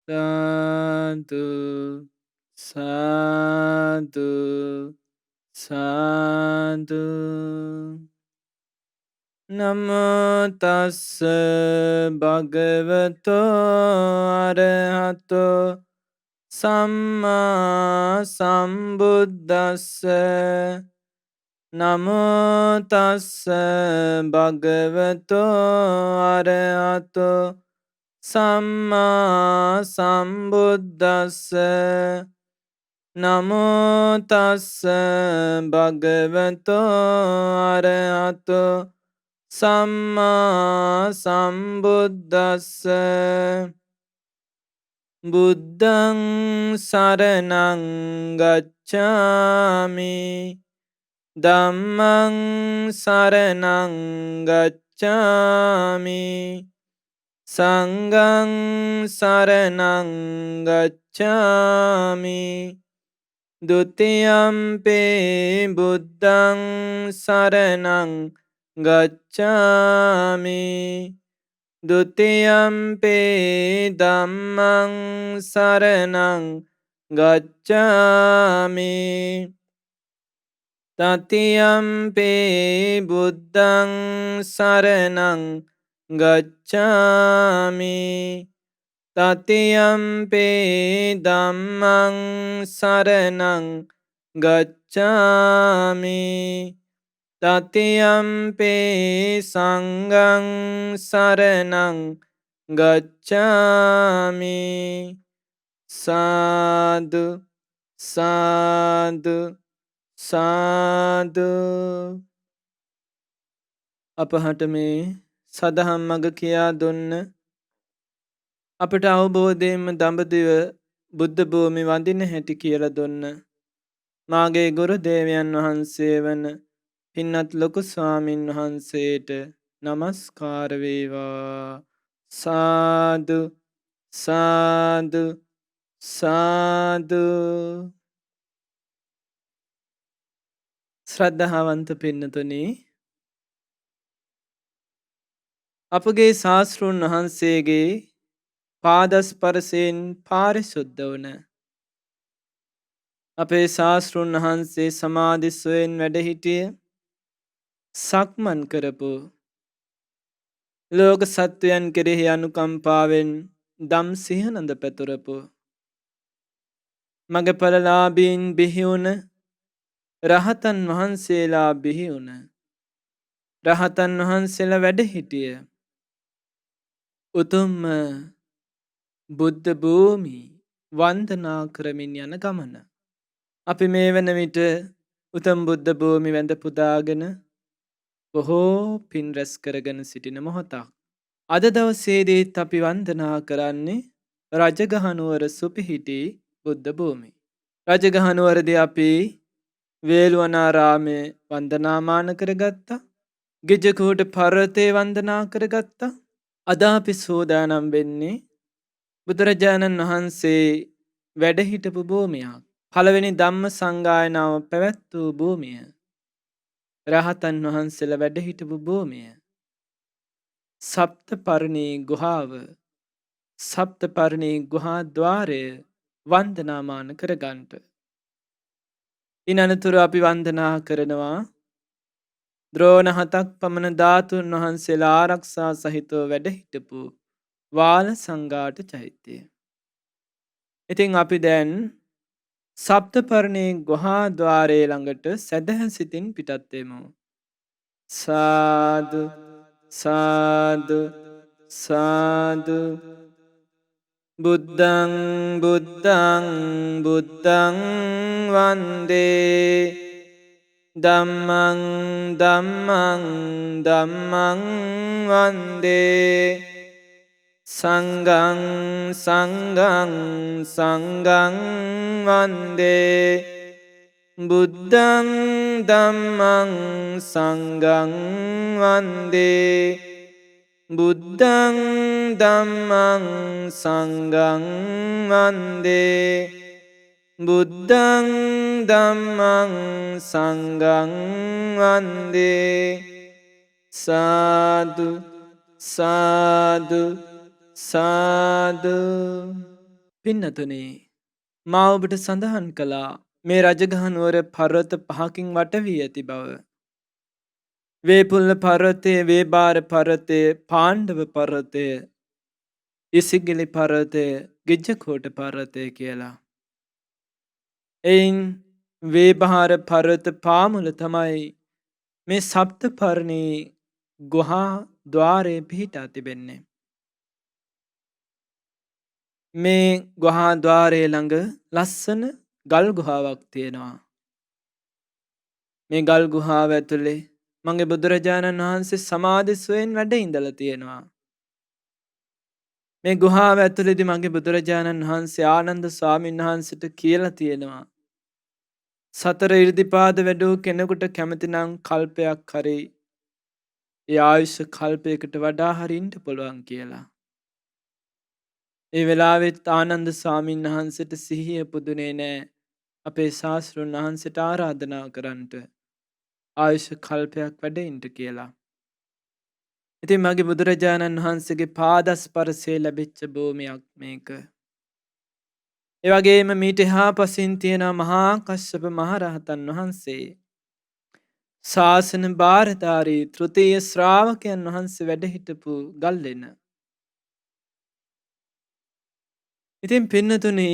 සාදු සාදු සාදු නමෝ තස්ස භගවතෝ අරහතෝ සම්මා සම්බුද්දස්ස නමෝ තස්ස භගවතෝ අරහතෝ සම්මා සම්බුද්දස්ස නමෝ තස්ස භගවතෝ අරහතෝ සම්මා සම්බුද්දස්ස බුද්ධං සරණං ගච්ඡාමි ධම්මං සරණං ගච්ඡාමි සංඝං සරණං ගච්ඡාමි ဒုတိယံ පි බුද්ධං සරණං ගච්ඡාමි ဒုတိယံ පි ධම්මං සරණං ගච්ඡාමි තතියම්පි බුද්ධං සරණං ගච්ඡාමි තතියම්පි ධම්මං සරණං ගච්ඡාමි තතියම්පි සංඝං සරණං ගච්ඡාමි සාදු සාදු සාදු අපහට මේ සදහම් මග කියා දුන්න අපට අවබෝධයෙන්ම දඹදිව බුද්ධ භූමි වඳින හැටි කියලා දුන්න මාගේ ගුරු දේවයන් වහන්සේ වන පින්වත් ලොකු ස්වාමින් වහන්සේට නමස්කාර වේවා සාදු සාදු සාදු ශ්‍රද්ධාවන්ත පින්නතුනි අපගේ ශාස්තෘන් වහන්සේගේ පාදස්පර්ශයෙන් පාරිශුද්ධ වන අපේ ශාස්තෘන් වහන්සේ සමාධිස්වයෙන් වැඩ සිටිය සක්මන් කරපු ලෝක සත්වයන් කෙරෙහි අනුකම්පාවෙන් දම් සිහනඳ පැතුරපු මගපලලාභීන් බිහි වුණ රහතන් වහන්සේලා බිහි වුණ රහතන් වහන්සේලා වැඩ සිටිය උතුම්ම බුද්ධ භූමි වන්දනා කරමින් යන ගමන අපි මේ වන විට උතුම් බුද්ධ භූමි වැඳ පුදාගෙන බොහෝ පින් රැස් කරගෙන සිටින මොහොතක් අද දවසේදීත් අපි වන්දනා කරන්නේ රජගහනුවර සුපිහිටි බුද්ධ භූමි රජගහනුවරදී අපි වේළුවනාරාමයේ වන්දනාමාන කරගත්තා ගිජ්ජකූට පර්වතයේ වන්දනා කරගත්තා අද අපි සූදානම් වෙන්නේ බුදුරජාණන් වහන්සේ වැඩ හිටපු භූමියක් පළවෙනි ධම්ම සංගායනාව පැවැත් වූ භූමිය රහතන් වහන්සේලා වැඩ හිටපු භූමිය සප්තපර්ණී ගුහාව සප්තපර්ණී ගුහා ద్వාරය වන්දනාමාන කරගන්නට ඉන් අනතුරු අපි වන්දනා කරනවා ද්‍රෝණ 7ක් පමණ ධාතුන් වහන්සේලා ආරක්ෂා සහිතව වැඩ හිටපු වාල සංඝාට චෛත්‍යය. ඉතින් අපි දැන් සප්තපර්ණී ගුහා ద్వාරයේ ළඟට සැදැහැ සිතින් පිටත් වෙමු. සාදු සාදු සාදු බුද්ධං බුද්ධං බුද්ධං වන්දේ ධම්මං ධම්මං ධම්මං වන්දේ සංඝං සංඝං සංඝං වන්දේ බුද්ධං ධම්මං සංඝං වන්දේ බුද්ධං ධම්මං සංඝං වන්දේ බුද්ධං ධම්මං සංඝං වන්දේ සාදු සාදු සාදු පින්නතුනේ මා ඔබට සඳහන් කළා මේ රජගහනුවර පර්වත 5කින් වට වී ඇති බව. වේපුල්ල පර්වතය, වේබාර පර්වතය, පාණ්ඩව පර්වතය, ඉසිගිලි පර්වතය, ගිජ්ජකෝට පර්වතය කියලා. එයින් වේබාර පර්වත පාමුල තමයි මේ සප්තපර්ණී ගුහා ద్వාරයේ පිහිටා තිබෙන්නේ. මේ ගුහා ద్వාරයේ ළඟ ලස්සන ගල් ගුහාවක් තියෙනවා. මේ ගල් ගුහාව ඇතුලේ මගේ බුදුරජාණන් වහන්සේ සමාධිස්වයෙන් වැඩ ඉඳලා තියෙනවා. මේ ගුහාව ඇතුලේදී මගේ බුදුරජාණන් වහන්සේ ආනන්ද ස්වාමීන් වහන්සේට කියලා තියෙනවා. සතර ඉර්ධිපාද වැඩූ කෙනෙකුට කැමතිනම් කල්පයක් හරි ඒ ආයුෂ කල්පයකට වඩා හරින්න පුළුවන් කියලා. ඒ වෙලාවෙත් ආනන්ද ස්වාමීන් වහන්සේට සිහිය පුදුනේ නෑ. අපේ ශාස්ත්‍රඥ වහන්සේට ආරාධනා කරන්නට ආයුෂ කල්පයක් වැඩ ඉන්න කියලා. ඉතින් මගේ බුදුරජාණන් වහන්සේගේ පාදස්පර්ශය ලැබිච්ච භූමියක් මේක. ඒ වගේම මීට එහා පසින් තියෙන මහා කස්සප මහරහතන් වහන්සේ ශාසන භාරධාරී තෘතීය ශ්‍රාවකයන් වහන්සේ වැඩ හිටපු ගල්ලෙන. ඉතින් පින්නතුනි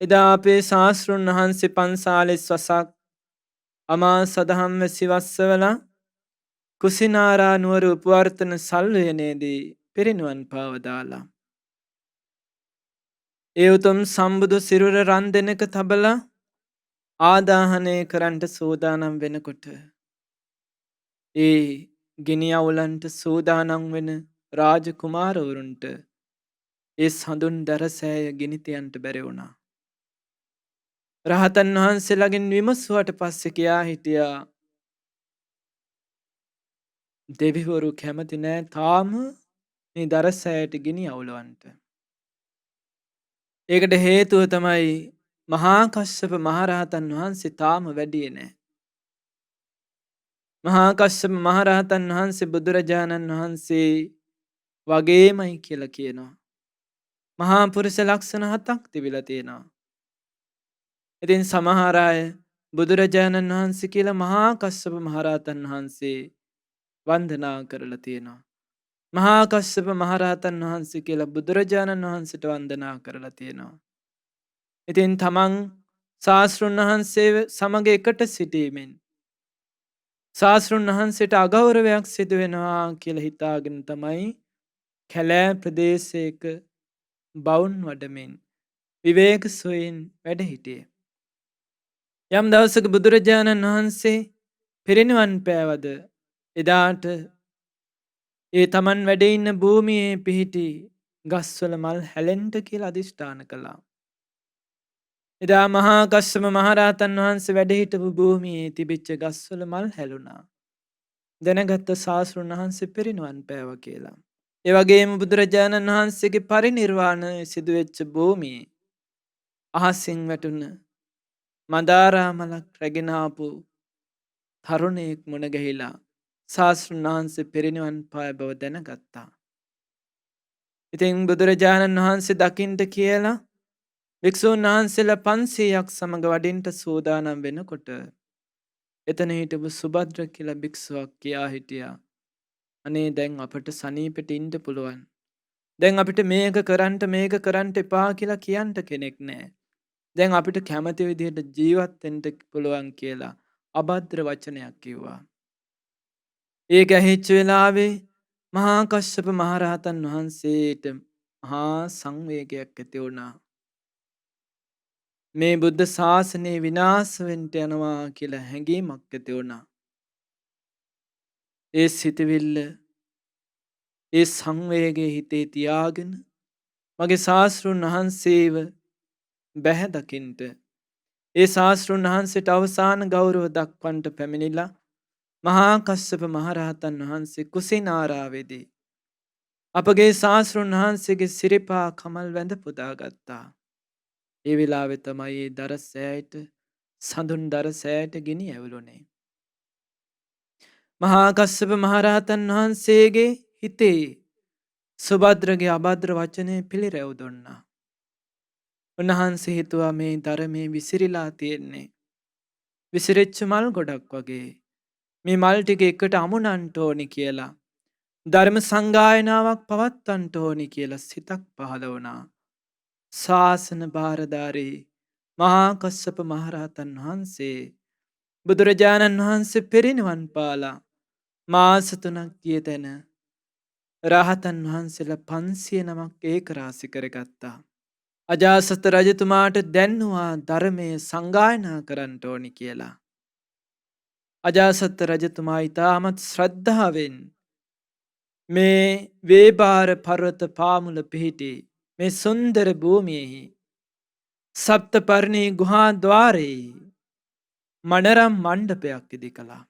එදා අපේ ශාස්ත්‍රඥ වහන්සේ 540 වසක් අමා සදහම් වැසි වස්සවලා කුසිනාරා නුවර උපවර්තන සල්වයනේදී පිරිනුවන් පාවදාලා. ඒ උතුම් සම්බුදු සිරුර රන් දෙනක තබලා ආදාහනය කරන්නට සූදානම් වෙනකොට ඒ ගිනි අවුලන්ට සූදානම් වෙන රාජ කුමාරවරුන්ට ඒ සඳුන් දරසෑය ගිනිතියන්ට බැරි වුණා. රහතන් වහන්සේලාගෙන් විමසුවට පස්සේ කියා හිටියා දෙවිවරු කැමති නෑ තාම මේ දරසෑයට ගිනි අවුලවන්ට. ඒකට හේතුව තමයි මහා කස්සප මහරහතන් වහන්සේ තාම වැඩියේ නෑ. මහා කස්සප මහරහතන් වහන්සේ බුදුරජාණන් වහන්සේ වගේමයි කියලා කියනවා. මහා පුරුෂ ලක්ෂණ 7ක් තිබිලා තියෙනවා. ඉතින් සමහර අය බුදුරජාණන් වහන්සේ කියලා මහා කස්සප මහරහතන් වහන්සේ වන්දනා කරලා තියෙනවා. මහා කස්සප මහරහතන් වහන්සේ කියලා බුදුරජාණන් වහන්සේට වන්දනා කරලා තියෙනවා. ඉතින් තමන් ශාස්ත්‍රඥ වහන්සේ සමග එකට සිටීමෙන් ශාස්ත්‍රඥ වහන්සේට අගෞරවයක් සිදු වෙනවා කියලා හිතාගෙන තමයි කැලෑ ප්‍රදේශයක බවුන් වඩමින් විවේක සොයින් වැඩ හිටියේ. යම් දවසක බුදුරජාණන් වහන්සේ පිරිනිවන් පෑවද එදාට ඒ තමන් වැඩ ඉන්න භූමියේ පිහිටි ගස්වල මල් හැලෙන්ට කියලා අදිෂ්ඨාන කළා. එදා මහා කස්සප මහරහතන් වහන්සේ වැඩ හිටපු භූමියේ තිබිච්ච ගස්වල මල් හැලුණා. දැනගත්ත ශාස්ත්‍රඥ වහන්සේ පිරිනිවන් පෑවා කියලා. ඒ වගේම බුදුරජාණන් වහන්සේගේ පරිනිර්වාණය සිදු වෙච්ච භූමියේ අහසින් වැටුණ මදාරා මලක් රැගෙන ආපු තරුණයෙක් මුණ ගැහිලා ශාස්ත්‍රඥ වහන්සේ පිරිනිවන් පාය බව දැනගත්තා. ඉතින් බුදුරජාණන් වහන්සේ දකින්ට කියලා වික්ෂූන් වහන්සේලා 500ක් සමග වඩින්ට සූදානම් වෙනකොට එතන හිටපු සුභද්‍ර කියලා භික්ෂුවක් කියා හිටියා. අනේ දැන් අපට සනීපෙට ඉන්න පුළුවන්. දැන් අපිට මේක කරන්න එපා කියලා කියන්න කෙනෙක් නැහැ. දැන් අපිට කැමති විදිහට ජීවත් වෙන්න පුළුවන් කියලා අභද්‍ර වචනයක් කිව්වා. ඒක ඇහිච්ච වෙලාවේ මහා කස්සප මහරහතන් වහන්සේට මහා සංවේගයක් ඇති වුණා. මේ බුද්ධ ශාසනය විනාශ වෙන්න යනවා කියලා හැඟීමක් ඇති වුණා. ඒ සිතවිල්ල ඒ සංවේගයේ හිතේ තියාගෙන මගේ ශාස්ත්‍රඥ වහන්සේව බැහැ දකින්ට ඒ ශාස්ත්‍රඥ වහන්සේට අවසාන ගෞරව දක්වන්නට පැමිණිලා මහා කස්සප මහරහතන් වහන්සේ කුසිනාරාවේදී අපගේ ශාස්ත්‍රඥ වහන්සේගේ සිරිපා කමල් වැඳ පුදාගත්තා. ඒ වෙලාවේ තමයි ඒ දරසෑයට සඳුන් දරසෑයට ගිනි ඇවිලුනේ. මහා කස්සප මහරහතන් වහන්සේගේ හිතේ සුභද්‍රගේ අභද්‍ර වචනේ පිළිරැව් දුන්නා. උන්වහන්සේ හිතුවා මේ ධර්මයේ විසිරිලා තියෙන්නේ. විසිරිච්ච මල් ගොඩක් වගේ. මේ මල් ටික එකට අමුණන්ට ඕනි කියලා. ධර්ම සංගායනාවක් පවත්වන්නට ඕනි කියලා සිතක් පහළ වුණා. ශාසන භාරධාරී මහා කස්සප මහරහතන් වහන්සේ බුදුරජාණන් වහන්සේ පිරිනිවන් පාලා මාස 3ක් ගිය තැන රහතන් වහන්සේලා 500 නමක් ඒක රාශි කරගත්තා. අජාසත් රජතුමාට දැන්නුවා ධර්මය සංගායනා කරන්න ඕනි කියලා. අජාසත් රජතුමා ඉතාමත් ශ්‍රද්ධාවෙන් මේ වේබාර පර්වත පාමුල පිහිටි මේ සුන්දර භූමියෙහි සප්තපර්ණී ගුහා ద్వාරයේ මනරම් මණ්ඩපයක් ඉදි කළා.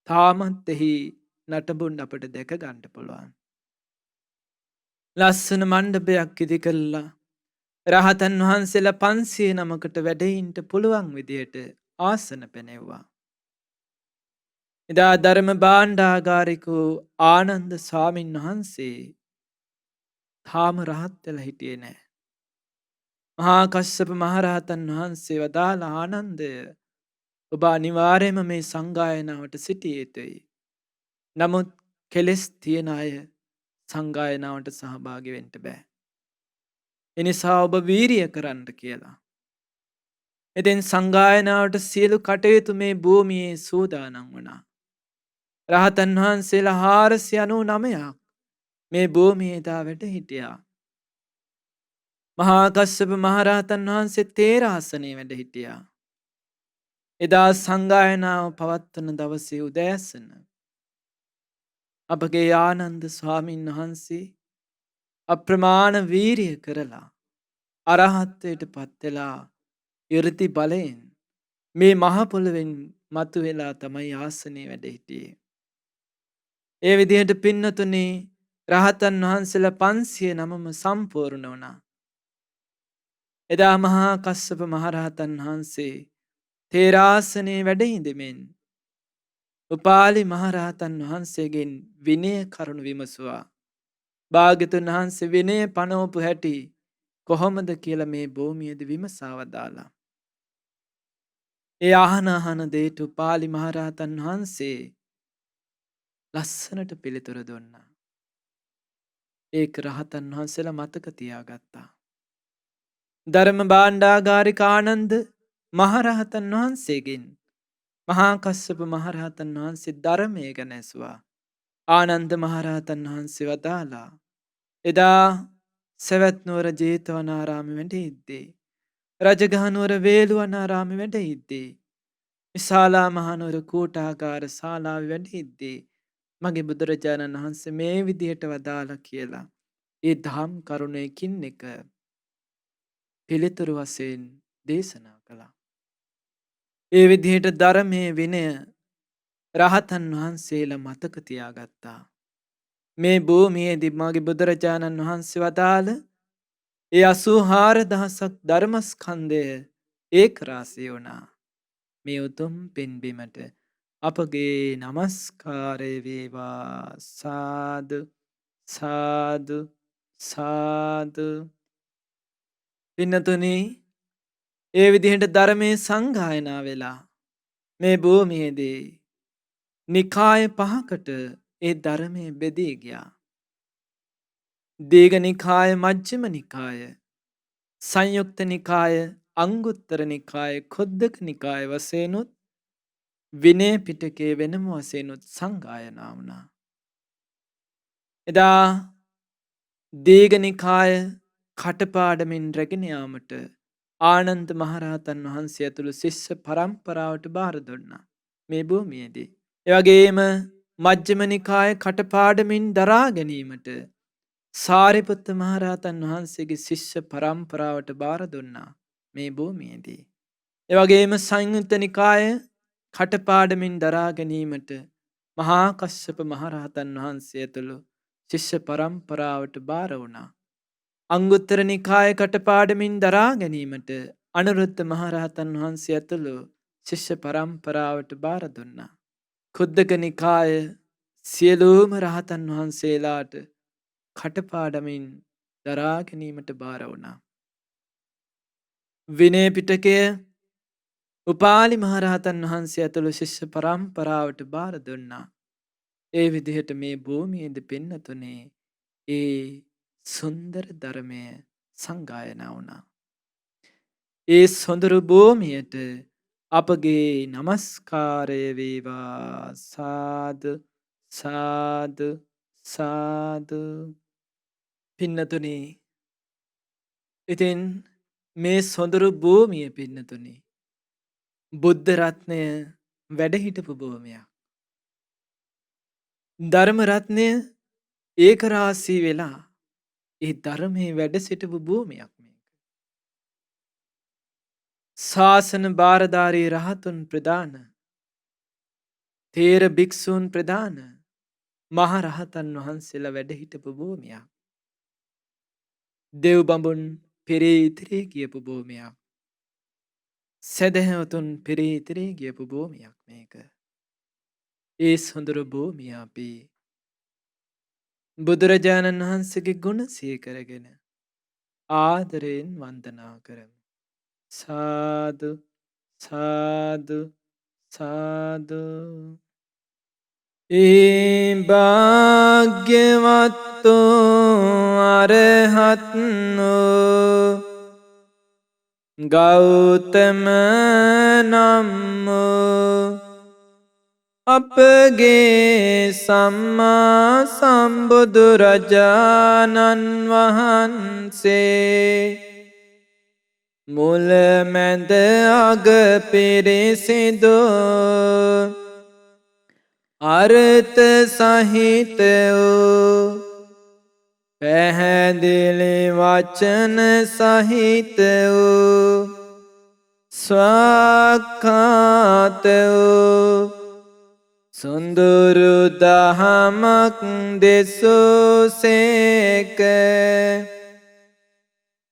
තාමත් එහි නටබුන් අපට දැක ගන්න පුළුවන්. ලස්සන මණ්ඩපයක් ඉදි කළා. රහතන් වහන්සේලා 500 නමකට වැඩහින්ට පුළුවන් විදියට ආසන පැනෙව්වා. එදා ධර්ම භාණ්ඩාගාරිකෝ ආනන්ද ස්වාමීන් වහන්සේ තාම රහත් වෙලා හිටියේ නෑ. මහා කස්සප මහරහතන් වහන්සේ වදාළ ආනන්දය ඔබ අනිවාර්යයෙන්ම මේ සංගායනාවට සිටිය යුතුයි. නමුත් කෙලෙස් තියෙන අය සංගායනාවට සහභාගී වෙන්න බෑ. එනිසා ඔබ වීරිය කරන්න කියලා. ඉතින් සංගායනාවට සියලු කටයුතු මේ භූමියේ සූදානම් වුණා. රහතන් වහන්සේලා 499ක් මේ භූමියේ දා වැඩ හිටියා. මහා කස්සප මහරහතන් වහන්සේ තේරාසනේ වැඩ හිටියා. එදා සංගායනාව පවත්වන දවසේ උදෑසන අපගේ ආනන්ද ස්වාමීන් වහන්සේ අප්‍රමාණ වීරිය කරලා අරහත්වයට පත් වෙලා 이르දි බලයෙන් මේ මහ පොළවෙන් මතුවෙලා තමයි ආසනේ වැඩ හිටියේ. ඒ විදිහට පින්නතුනේ රහතන් වහන්සේලා 509ම සම්පූර්ණ වුණා. එදා මහා කස්සප මහරහතන් වහන්සේ තේරාසනේ වැඩ හිඳමින් උපාලි මහරහතන් වහන්සේගෙන් විනය කරුණු විමසුවා. භාග්‍යතුන් වහන්සේ විනය පනවපු හැටි කොහොමද කියලා මේ භූමියේදී විමසා වදාලා. ඒ අහන දේට උපාලි මහරහතන් වහන්සේ ලස්සනට පිළිතුර දුන්නා. ඒක රහතන් වහන්සේලා මතක තියාගත්තා. ධර්ම භාණ්ඩාගාරික ආනන්ද මහරහතන් වහන්සේගෙන් මහා කස්සප මහරහතන් වහන්සේ ධර්මය ගැන ඇසුවා. ආනන්ද මහරහතන් වහන්සේ වදාලා එදා සවැත් නුවර ජේතවනාරාමේ වැඩ ඉද්දී රජගහ නුවර වේළුවනාරාමේ වැඩ ඉද්දී විශාලා මහනුවර කූටාගාර ශාලාවේ වැඩ ඉද්දී මගේ බුදුරජාණන් වහන්සේ මේ විදිහට වදාලා කියලා ඒ දහම් කරුණයකින් එක පිළිතුරු වශයෙන් දේශනා කළා. ඒ විදිහට ධර්මයේ විනය රහතන් වහන්සේලා මතක තියාගත්තා. මේ භූමියේදී මගේ බුදුරජාණන් වහන්සේ වදාළ ඒ 84000ක් ධර්මස්කන්ධය ඒක රාශිය වුණා. මේ උතුම් පින්බිමට අපගේ নমස්කාරය වේවා. සාදු සාදු සාදු. පින්නතුනි, ඒ විදිහට ධර්මයේ සංගායනා වෙලා මේ භූමියේදී නිකාය 5කට ඒ ධර්මයේ බෙදී ගියා. දීඝ නිකාය, මජ්ක්‍ධිම නිකාය, සංයුක්ත නිකාය, අංගුත්තර නිකාය, ඛුද්දක නිකාය වශයෙන්ුත් විනය පිටකයේ වෙනම වශයෙන්ුත් සංගායනා වුණා. එදා දීඝ නිකාය කටපාඩමින් රැගෙන යාමට ආනන්ද මහරහතන් වහන්සේ ඇතුළු ශිෂ්‍ය පරම්පරාවට බාර දුන්නා මේ භූමියේදී. ඒ වගේම මජ්ක්‍ධිම නිකාය කටපාඩමින් දරා ගැනීමට සාරිපුත්ත මහරහතන් වහන්සේගේ ශිෂ්‍ය පරම්පරාවට බාර දුන්නා මේ භූමියේදී. ඒ වගේම සංයුත්ත නිකාය කටපාඩමින් දරා ගැනීමට මහා කස්සප මහරහතන් වහන්සේ ඇතුළු ශිෂ්‍ය පරම්පරාවට බාර වුණා. අංගුත්තර නිකාය කටපාඩමින් දරා ගැනීමට අනුරුද්ධ මහරහතන් වහන්සේ ඇතුළු ශිෂ්‍ය පරම්පරාවට බාර දුන්නා. ඛුද්දක නිකාය සියලුම රහතන් වහන්සේලාට කටපාඩමින් දරා ගැනීමට බාර වුණා. විනය පිටකය උපාලි මහරහතන් වහන්සේ ඇතුළු ශිෂ්‍ය පරම්පරාවට බාර දුන්නා. ඒ විදිහට මේ භූමියේද පින්නතුනේ ඒ සුන්දර ධර්මය සංගායනා වුණා. ඒ සොඳුරු භූමියට අපගේ නමස්කාරය වේවා. සාදු සාදු සාදු. පින්නතුනේ ඉතින් මේ සොඳුරු භූමිය පින්නතුනේ බුද්ධ රත්නය වැඩ හිටපු භූමියක්. ධර්ම රත්නය ඒකරාශී වෙලා ඒ ධර්මයේ වැඩ සිටපු භූමියක් මේක. ශාසන භාරධාරී රහතුන් ප්‍රදාන, තේර භික්ෂූන් ප්‍රදාන මහ රහතන් වහන්සේලා වැඩ හිටපු භූමියක්. දෙව් බඹුන් පෙරී ඉතිරී ගියපු භූමියක්. සැදැහැවතුන් පෙරී ඉතිරී ගියපු භූමියක් මේක. ඒ සොඳුරු භූමිය අපි බුදුරජාණන් වහන්සේගේ ගුණ සිහි කරගෙන ආදරයෙන් වන්දනා කරමු. සාදු සාදු සාදු. ඒ භාග්‍යවත්තු අරහත්නෝ ගෞතම නම් අපගේ සම්මා සම්බුදුරජාණන් වහන්සේ මුල මැද අග පිරිසිදු අර්ථ සහිත වූ පැහැදිලි වචන සහිත වූ ස්වාක්ඛාත වූ සොඳුරු දහමක් දෙසූසේක.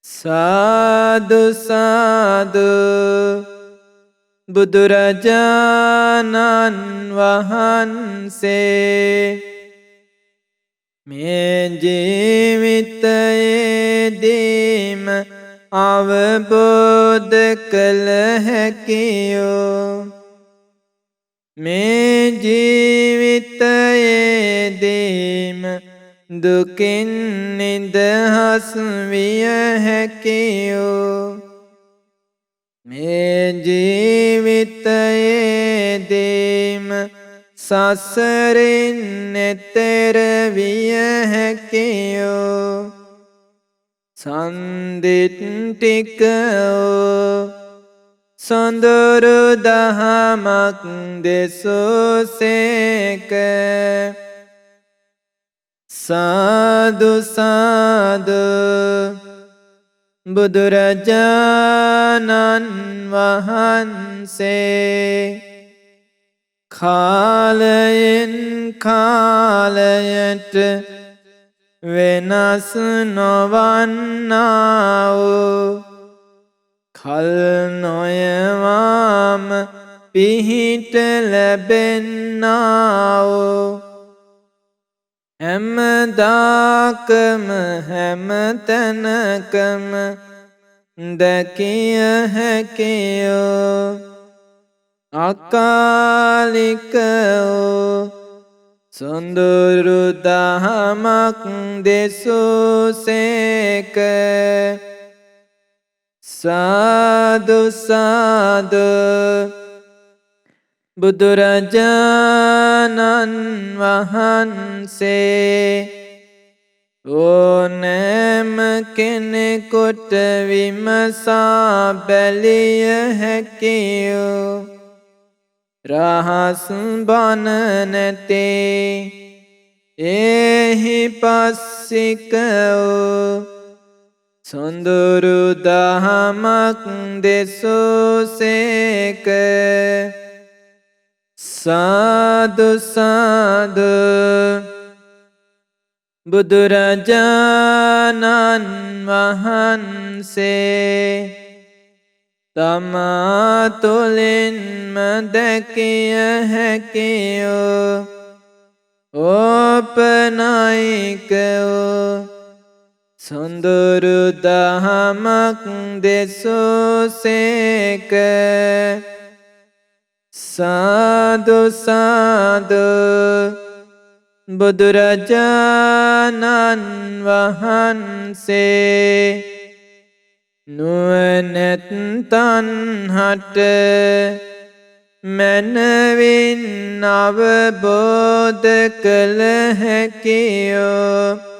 සාදු සාදු. බුදුරජාණන් වහන්සේ මේ ජීවිතයේදීම අවබෝධ කළ හැකියෝ මේ ජීවිතයේදීම දුකින් නිදහස් විය හැකියෝ මේ ජීවිතයේදීම සසරින් එතෙර විය හැකියෝ සන්දිට්ඨිකෝ සොඳුරු දහමක් දෙසූසේක. සාදු සාදු. බුදුරජාණන් වහන්සේ කාලයෙන් කාලයට වෙනස් නොවන්නා වූ කල් නොයවාම පිහිට ලැබෙන්නා වූ හැමදාකම හැමතැනකම දැකිය හැකියෝ අකාලික වූ සොඳුරු දහමක් දෙසූසේක. සාදු සාදු. බුදුරජාණන් වහන්සේ ඕනෑම කෙනෙකුට විමසා බැලිය හැකියෝ රහස් බණ නැතේ එහි පස්සික වූ සොඳුරු දහමක් දෙසූසේක. සාදු සාදු. බුදුරජාණන් වහන්සේ තමා තුළින්ම දැකිය හැකියෝ ඕපනයික වූ සොඳුරු දහමක් දෙසුසේක සාදු සාදු බුදුරජාණන් වහන්සේ නුවණැත්තන් හට මනවින් අවබෝධ කළ හැකියෝ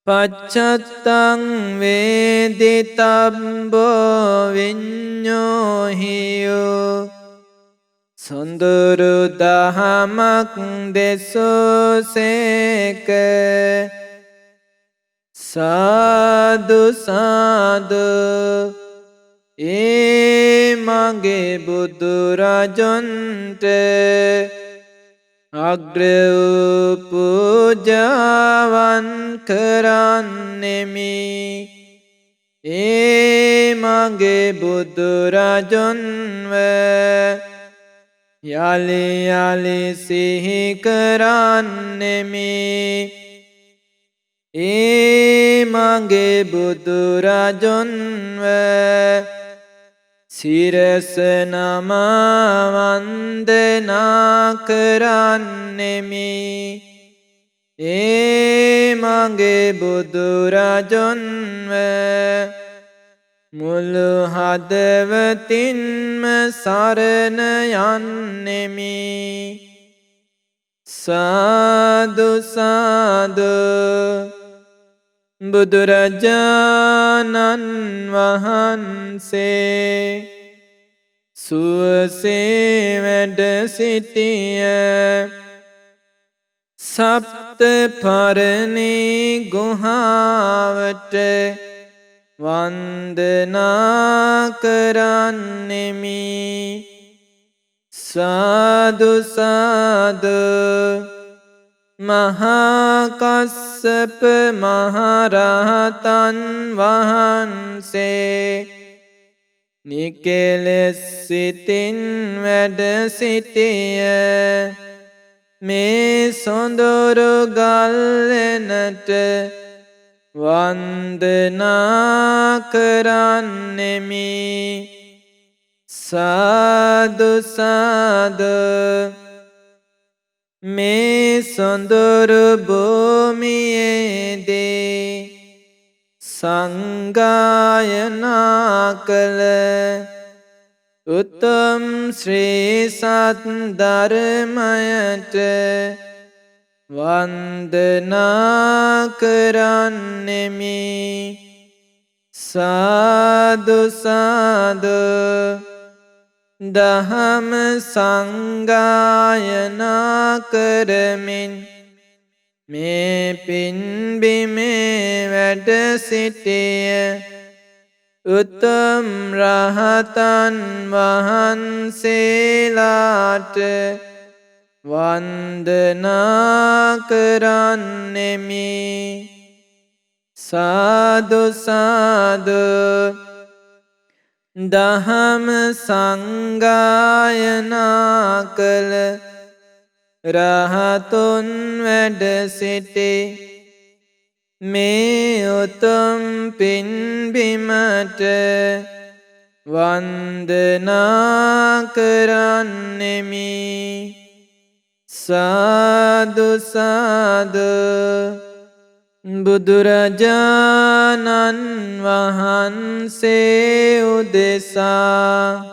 පච්චත්තං වේදිතබ්බෝ විඤ්ඤෝහියෝ සොඳුරු දහමක් දෙසුසේක සාදු සාදු ඒ මගේ බුදුරජුන්ට අග්‍ර වූ පූජාවන් කරන්නෙමි. ඒ මගේ බුදුරජුන්ව යලි යලි සිහි කරන්නෙමි. ඒ මගේ බුදුරජුන්ව සිරස නමා වන්දනා කරන්නෙමි. ඒ මගේ බුදුරජුන්ව මුළු හදවතින්ම සරණ යන්නෙමි. සාදු සාදු බුදුරජාණන් වහන්සේ සුවසේ වැඩ සිටිය සප්ත පරණී ගුහාවට වන්දනා කරන්නෙමි. සාදු සාදු මහා කස්සප මහරහතන් වහන්සේ නිකෙලෙස් සිතින් වැඩ සිටිය මේ සොඳුරු ගල්ලෙනට වන්දනා කරන්නෙමි. සාදු සාදු මේ සොඳුරු භූමියේදී සංගායනා කළ උත්තම ශ්‍රී සත් ධර්මයට වන්දනා කරන්නෙමි. සාදු සාදු දහම සංගායනා කරමින් මේ පින්බිමේ වැඩ සිටිය උත්තම රහතන් වහන්සේලාට වන්දනා කරන්නෙමි. සාදු සාදු දහම සංගායනා කළ රහතුන් වැඩ සිටි මේ උතුම් පින්බිමට වන්දනා කරන්නෙමි. සාදු සාදු බුදුරජාණන් වහන්සේ උදෙසා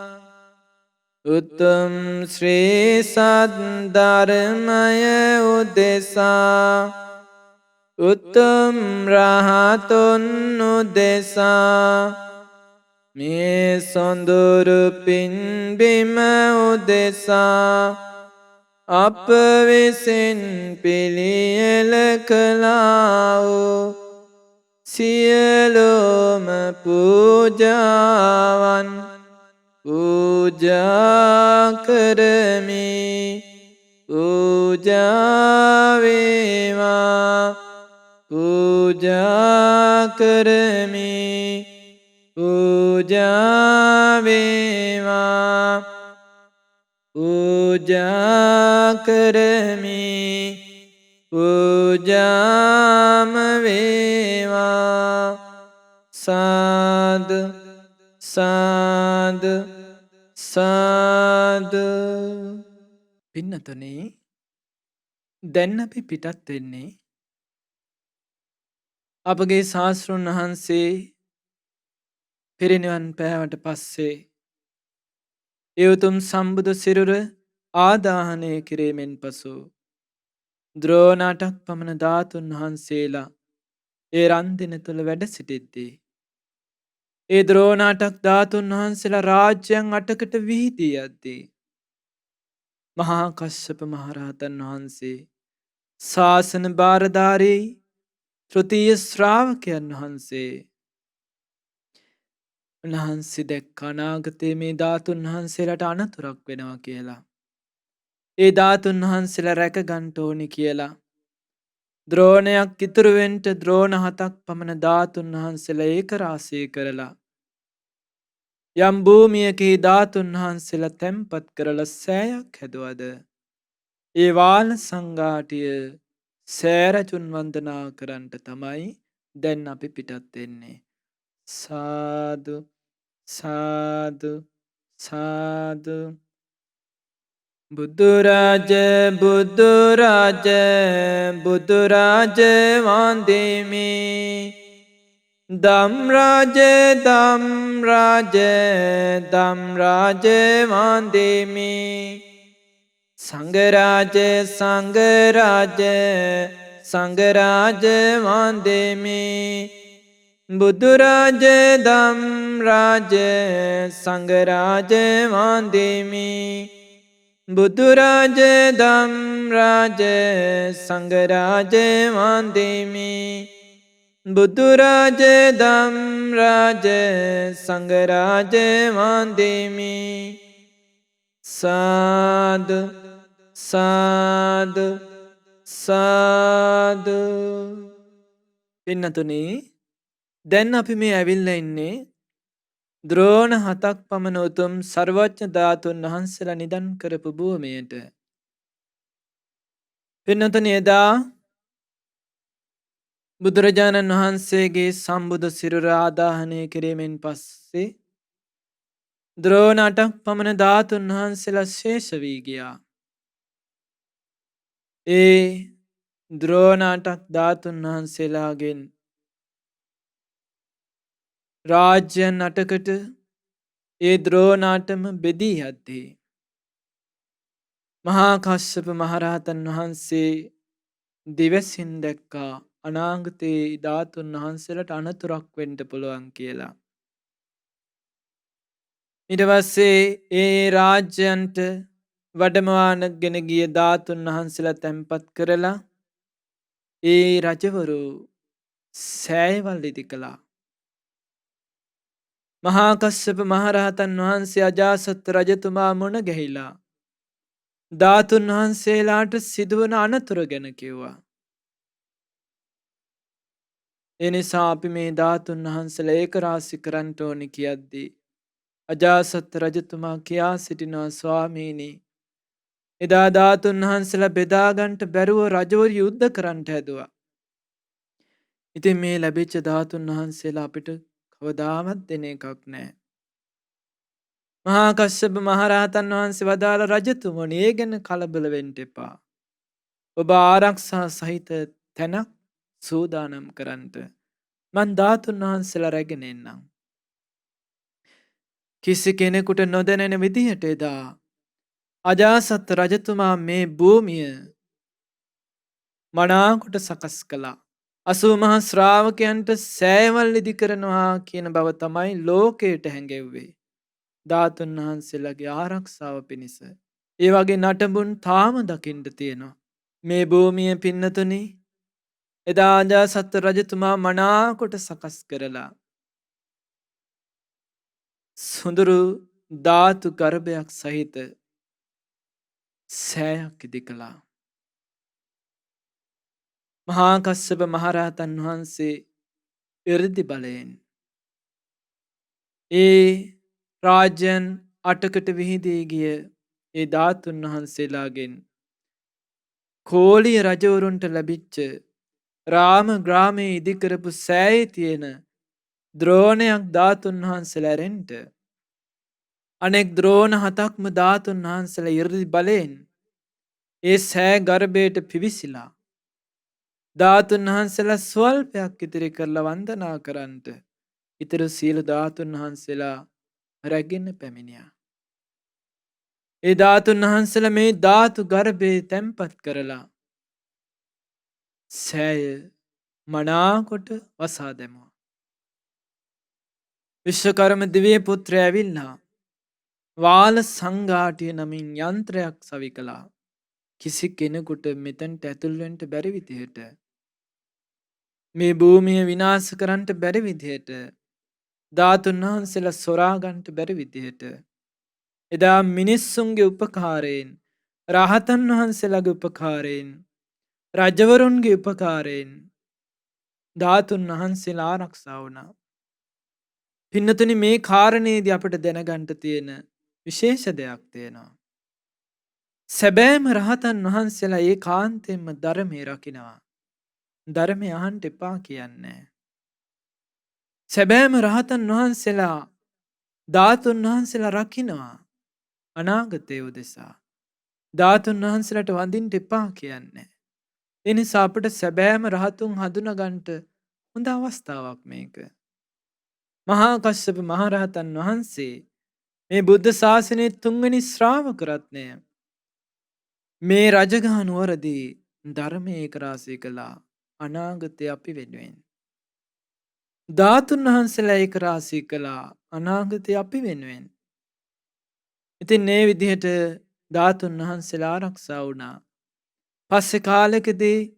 උත්තම ශ්‍රී සත් ධර්මය උදෙසා උත්තම රහතුන් උදෙසා මේ සොඳුරු පින්බිම උදෙසා අප විසින් පිළියෙල කළා වූ සියලුම පූජාවන් පූජා කරමි. පූජා වේවා පූජා කරමි. පූජා වේවා පූජා කරමි. පූජාම වේවා. සාදු සාදු සාදු. පින්නතුනේ දැන් අපි පිටත් වෙන්නේ අපගේ ශාස්තෘන් වහන්සේ පිරිනිවන් පෑවට පස්සේ ඒ උතුම් සම්බුදු සිරුර ආදාහනය කිරීමෙන් පසු ද්‍රෝණ 8ක් පමණ ධාතුන් වහන්සේලා ඒ රන්දින තුළ වැඩ සිටිද්දී ඒ ද්‍රෝණ 8ක් ධාතුන් වහන්සේලා රාජ්‍යයන් 8කට විහිදී යද්දී මහා කස්සප මහරහතන් වහන්සේ ශාසන භාරධාරී තෘතීය ශ්‍රාවකයන් වහන්සේ උන්වහන්සේ දැක්ක අනාගතයේ මේ ධාතුන් වහන්සේලාට අනතුරක් වෙනවා කියලා. ඒ ධාතුන් වහන්සේලා රැක ගන්න ඕනි කියලා. ද්‍රෝණයක් ඉතුරු වෙන්න ද්‍රෝණ 7ක් පමණ ධාතුන් වහන්සේලා ඒක රාශී කරලා යම් භූමියකේ ධාතුන් වහන්සේලා තැන්පත් කරලා සෑයක් හැදුවද ඒ වාල සංඝාටිය සෑරජුන් වන්දනා කරන්නට තමයි දැන් අපි පිටත් වෙන්නේ. සාදු සාදු සාදු. බුදුරජ බුදුරජ බුදුරජ වන්දිමි. ධම්රජ ධම්රජ ධම්රජ වන්දිමි. සංඝරජ සංඝරජ සංඝරජ වන්දිමි. බුදුරජ ධම්රජ සංඝරජ වන්දිමි. බුදුරජ ධම්රජ සංඝරජ වන්දිමි. බුදුරජ ධම්රජ සංඝරජ වන්දිමි. සාදු සාදු සාදු. පින්නතුනි දැන් අපි මේ ඇවිල්ලා ඉන්නේ ද්‍රෝණ 7ක් පමණ උතුම් සර්වඥ ධාතුන් වහන්සේලා නිදන් කරපු භූමියට. පින්නතුනි එදා බුදුරජාණන් වහන්සේගේ සම්බුදු සිරුර ආදාහනය කිරීමෙන් පස්සේ ද්‍රෝණ 8ක් පමණ ධාතුන් වහන්සේලා ශේෂ වී ගියා. ඒ ද්‍රෝණ 8ක් ධාතුන් වහන්සේලාගෙන් රාජ්‍යයන් 8කට ඒ ද්‍රෝණ 8ම බෙදී යද්දී මහා කස්සප මහරහතන් වහන්සේ දිවසින් දැක්කා අනාගතයේ ධාතුන් වහන්සේලාට අනතුරක් වෙන්න පුළුවන් කියලා. ඊට පස්සේ ඒ රාජ්‍යයන්ට වඩමවානගෙන ගිය ධාතුන් වහන්සේලා තැන්පත් කරලා ඒ රජවරු සෑයවල් ඉදි කළා. මහා කස්සප මහරහතන් වහන්සේ අජාසත් රජතුමා මුණ ගැහිලා ධාතුන් වහන්සේලාට සිදුවන අනතුර ගැන කිව්වා. ඒ නිසා අපි මේ ධාතුන් වහන්සේලා ඒක රාශි කරන්න ඕනි කියද්දී අජාසත් රජතුමා කියා සිටිනවා ස්වාමීනි එදා ධාතුන් වහන්සේලා බෙදා ගන්නට බැරුව රජවරු යුද්ධ කරන්නට හැදුවා. ඉතින් මේ ලැබිච්ච ධාතුන් වහන්සේලා අපිට කවදාවත් දෙන එකක් නැහැ. මහා කස්සප මහරහතන් වහන්සේ වදාළ රජතුමනි ඒ ගැන කලබල වෙන්න එපා. ඔබ ආරක්ෂා සහිත තැනක් සූදානම් කරන්නට මං ධාතුන් වහන්සේලා රැගෙන එන්නම්. කිසි කෙනෙකුට නොදැනෙන විදිහට එදා අජාසත් රජතුමා මේ භූමිය මනාකොට සකස් කළා. 80 මහා ශ්‍රාවකයන්ට සෑවල් ඉදි කරනවා කියන බව තමයි ලෝකයට හැඟෙව්වේ. ධාතුන් වහන්සේලාගේ ආරක්ෂාව පිණිස. ඒ වගේ නටබුන් තාම දකින්න තියෙනවා. මේ භූමිය පින්නතුනි එදා අජාසත් රජතුමා මනාකොට සකස් කරලා සොඳුරු ධාතු ගර්භයක් සහිත සෑයක් ඉදි කළා. මහා කස්සප මහරහතන් වහන්සේ 이르දි බලයෙන් ඒ රාජ්‍යයන් 8කට විහිදී ගිය ඒ ධාතුන් වහන්සේලාගෙන් කෝලිය රජවරුන්ට ලැබිච්ච රාම ග්‍රාමයේ ඉදිකරපු සෑයේ තියෙන ද්‍රෝණයක් ධාතුන් වහන්සේලා ඇරෙන්ට අනෙක් ද්‍රෝණ 7ක්ම ධාතුන් වහන්සේලා 이르දි බලයෙන් ඒ සෑ ගර්භයට පිවිසිලා ධාතුන් වහන්සේලා ස්වල්පයක් ඉතිරි කරලා වන්දනා කරන්ට ඊතර සියලු ධාතුන් වහන්සේලා රැගෙන පැමිණියා. ඒ ධාතුන් වහන්සේලා මේ ධාතු ගර්භයේ තැන්පත් කරලා සෑය මනාකොට වසා දැමුවා. විශ්වකර්ම දිව්‍ය පුත්‍රයා ඇවිල්ලා වාල සංඝාටිය නමින් යන්ත්‍රයක් සවි කළා. කිසි කෙනෙකුට මෙතනට ඇතුල් වෙන්න බැරි විදිහට මේ භූමිය විනාශ කරන්න බැරි විදිහට ධාතුන් වහන්සේලා සොරා ගන්නට බැරි විදිහට එදා මිනිස්සුන්ගේ උපකාරයෙන් රහතන් වහන්සේලාගේ උපකාරයෙන් රජවරුන්ගේ උපකාරයෙන් ධාතුන් වහන්සේලා ආරක්ෂා වුණා. පින්නතුනි මේ කාරණේදී අපිට දැනගන්න තියෙන විශේෂ දෙයක් තියෙනවා. සැබෑම රහතන් වහන්සේලා ඒකාන්තයෙන්ම ධර්මයේ රකින්නවා. ධර්මය අහන්න එපා කියන්නේ. සැබෑම රහතන් වහන්සේලා ධාතුන් වහන්සේලා රකින්නවා. අනාගතයේ උදෙසා ධාතුන් වහන්සේලාට වඳින්න එපා කියන්නේ. ඒ නිසා අපිට සැබෑම රහතුන් හඳුනා ගන්නට හොඳ අවස්ථාවක් මේක. මහා කස්සප මහරහතන් වහන්සේ මේ බුද්ධ ශාසනයේ 3 වෙනි ශ්‍රාවක රත්නය මේ රජගහ නුවරදී ධර්මයේ ඒකරාශී කළා. අනාගතය අපි වෙනුවෙන් ධාතුන් වහන්සේලා ඒකරාශී කළා. අනාගතය අපි වෙනුවෙන්. ඉතින් මේ විදිහට ධාතුන් වහන්සේලා ආරක්ෂා වුණා. පස්සේ කාලෙකදී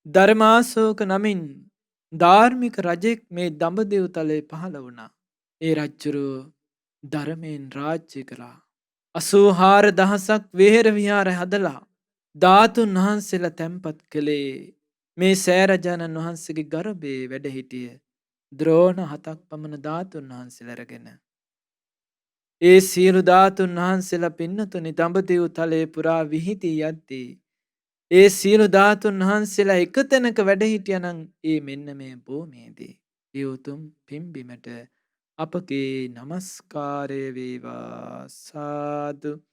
ධර්මාශෝක නමින් ධාර්මික රජෙක් මේ දඹදිව තලයේ පහළ වුණා. ඒ රජුරෝ ධර්මයෙන් රාජ්‍ය කළා. 84000ක් විහෙර විහාර හදලා ධාතුන් වහන්සේලා තැන්පත් කළේ මේ සෑරජානන් වහන්සේගේ ගර්භයේ වැඩ සිටිය ද්‍රෝණ 7ක් පමණ ධාතුන් වහන්සේලා අරගෙන ඒ සියලු ධාතුන් වහන්සේලා පින්නතුනි දඹදිව තලයේ පුරා විහිදී යද්දී ඒ සියලු ධාතුන් වහන්සේලා එක තැනක වැඩ හිටියානම් ඒ මෙන්න මේ භූමියේදී ඒ උතුම් පිම්බිමට අපගේ নমස්කාරය වේවා. සාදු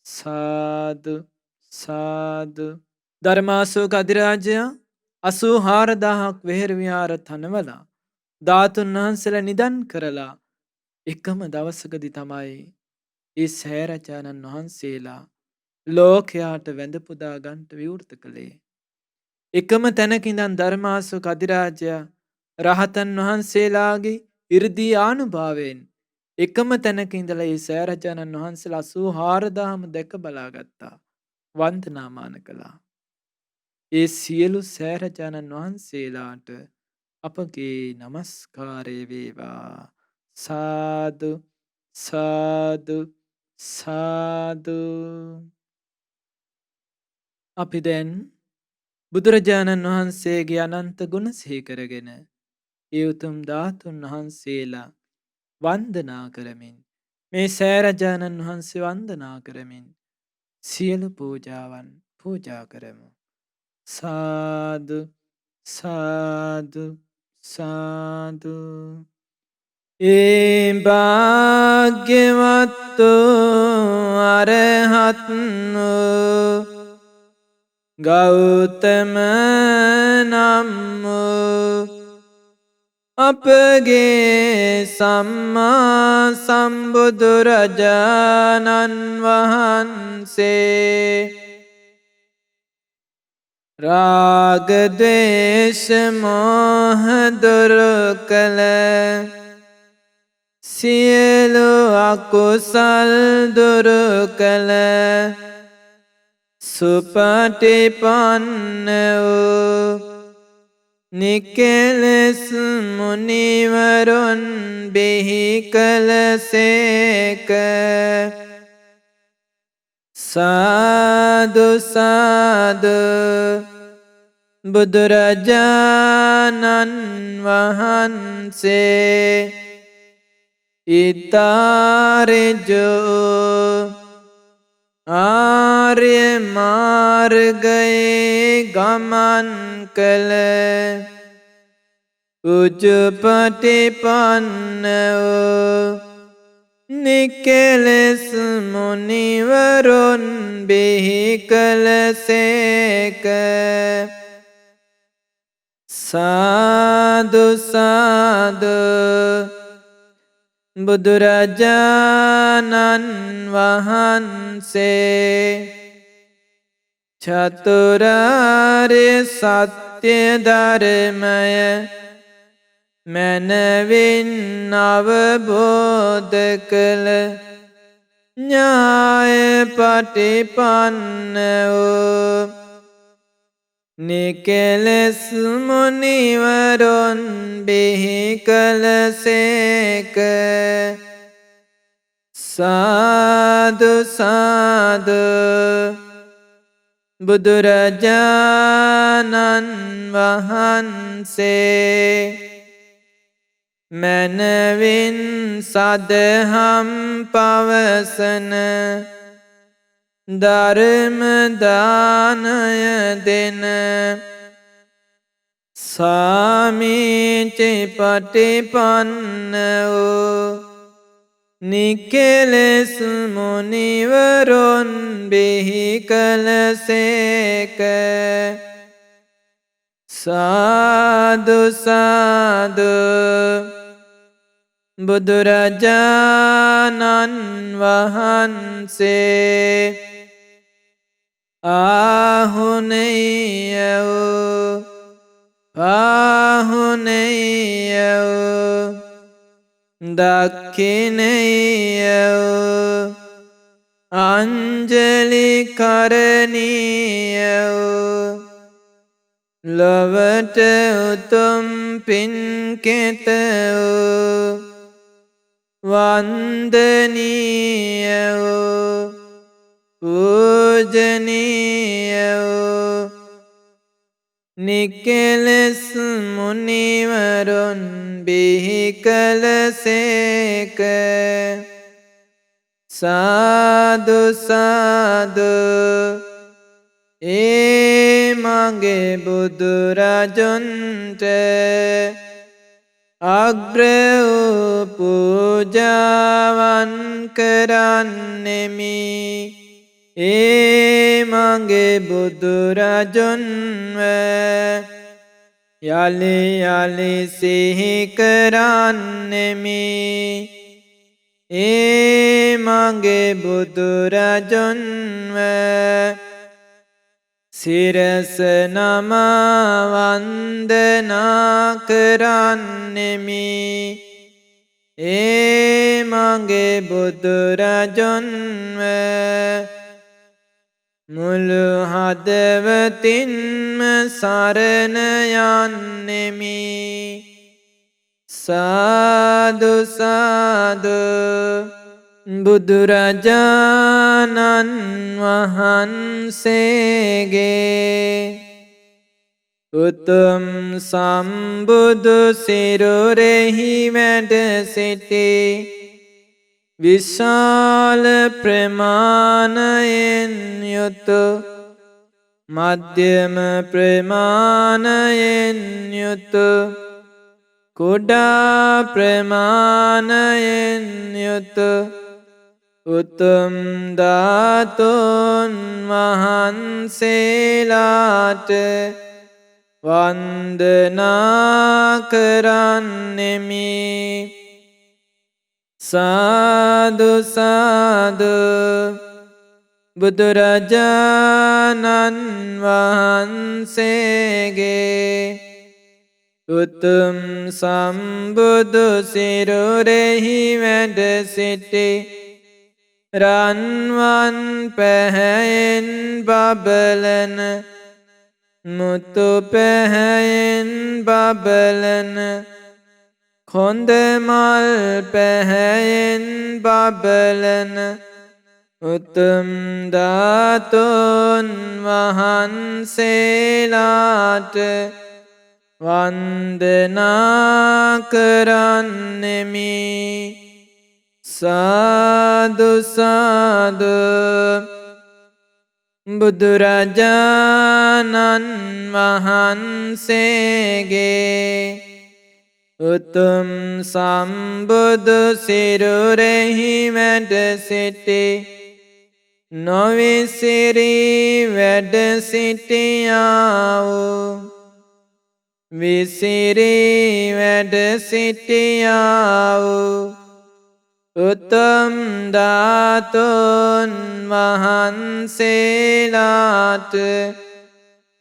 සාදු සාදු. ධර්මාශෝක අධිරාජයා 84000ක් වෙහෙර විහාර තනවලා ධාතුන් වහන්සේලා නිදන් කරලා එකම දවසකදී තමයි ඒ සෑරජානන් වහන්සේලා ලෝකයාට වැඳ පුදා ගන්නට විවෘත කළේ. එකම තැනක ඉඳන් ධර්මාශෝක අධිරාජයා රහතන් වහන්සේලාගේ 이르දී ආනුභාවයෙන් එකම තැනක ඉඳලා ඒ සෑරජානන් වහන්සේලා 84000ම දැක බලාගත්තා. වන්දනාමාන කළා. ඒ සියලු සෑරජානන් වහන්සේලාට අපගේ নমස්කාරය වේවා. සාදු සාදු සාදු. අපි දැන් බුදුරජාණන් වහන්සේගේ අනන්ත ගුණ සිහි කරගෙන ඒ උතුම් ධාතුන් වහන්සේලා වන්දනා කරමින් මේ සෑරජානන් වහන්සේ වන්දනා කරමින් සියලු පූජාවන් පූජා කරමු. සාදු සාදු සාදු. ඒ භාග්‍යවත්තු අරහත්තු ගෞතම නම් අපගේ සම්මා සම්බුදුරජාණන් වහන්සේ රාග ද්වේෂ මෝහ දුරු කළ සියලු අකුසල් දුරු කළ සුපටිපන්න වූ නිකලස් මුනිවරුන් බිහි කළසේක. සාදු සාදු. බුදුරජාණන් වහන්සේ ඊතාරජෝ ආරෝග්‍ය ආර්ය මාර්ගයේ ගමන් කළ උජුපටිපන්න වූ නිකලෙස් මුනිවරුන් බිහි කළසේක. සාදු සාදු. බුදුරජාණන් වහන්සේ චතුරාර්ය සත්‍ය ධර්මය මනවින් අවබෝධ කළ ඥාය පටිපන්න වූ නිකලෙස් මුනිවරුන් බිහි කළසේක. සාදු සාදු. බුදුරජාණන් වහන්සේ මනවින් සදහම් පවසන ධර්ම දානය දෙන සාමීචි පටිපන්න වූ නිකලෙස් මුනිවරුන් බිහි කළසේක. සාදු සාදු. බුදුරජාණන් වහන්සේ ආහුනේය වූ පාහුනේය වූ දක්ඛිනේය වූ අංජලි කරණීය වූ ලොවට උතුම් පින්කෙත වූ වන්දනීය වූ පූජනීය වූ නිකලෙස් මුනිවරුන් බිහි කළසේක. සාදු සාදු. ඒ මගේ බුදුරජුන්ට අග්‍ර වූ පූජාවන් කරන්නෙමි. ඒ මගේ බුදුරජුන්ව යලි යලි සිහි කරන්නෙමි. ඒ මගේ බුදුරජුන්ව සිරස නමා වන්දනා කරන්නෙමි. ඒ මගේ බුදුරජුන්ව මුළු හදවතින්ම සරණ යන්නෙමි. සාදු සාදු. බුදුරජාණන් වහන්සේගේ උතුම් සම්බුදු සිරුරෙහි වැඩ සිටි විශාල ප්‍රමාණයෙන් යුතු මධ්‍යම ප්‍රමාණයෙන් යුතු කුඩා ප්‍රමාණයෙන් යුතු උතුම් ධාතුන් වහන්සේලාට වන්දනා කරන්නෙමි. සාදු සාදු. බුදුරජාණන් වහන්සේගේ උතුම් සම්බුදු සිරුරෙහි වැඩ සිටි රන්වන් පැහැයෙන් බබලන මුතු පැහැයෙන් බබලන කොඳ මල් පැහැයෙන් බබලන උතුම් ධාතුන් වහන්සේලාට වන්දනා කරන්නෙමි. සාදු සාදු. බුදුරජාණන් වහන්සේගේ උතුම් සම්බුදු සිරුරෙහි වැඩ සිටි නොවිසිරී වැඩ සිටියා වූ විසිරී වැඩ සිටියා වූ උතුම් ධාතුන් වහන්සේලාට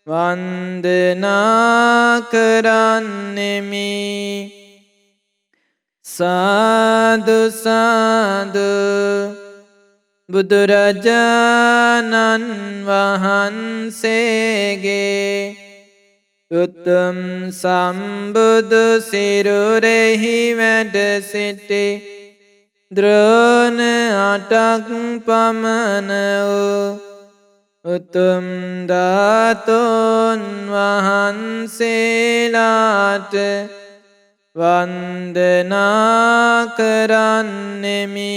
වන්දනා කරන්නෙමි. සාදු සාදු. බුදුරජාණන් වහන්සේගේ උතුම් සම්බුදු සිරුරෙහි වැඩ සිටි ද්‍රෝණ 8ක් පමණ වූ උතුම් ධාතුන් වහන්සේලාට වන්දනා කරන්නෙමි.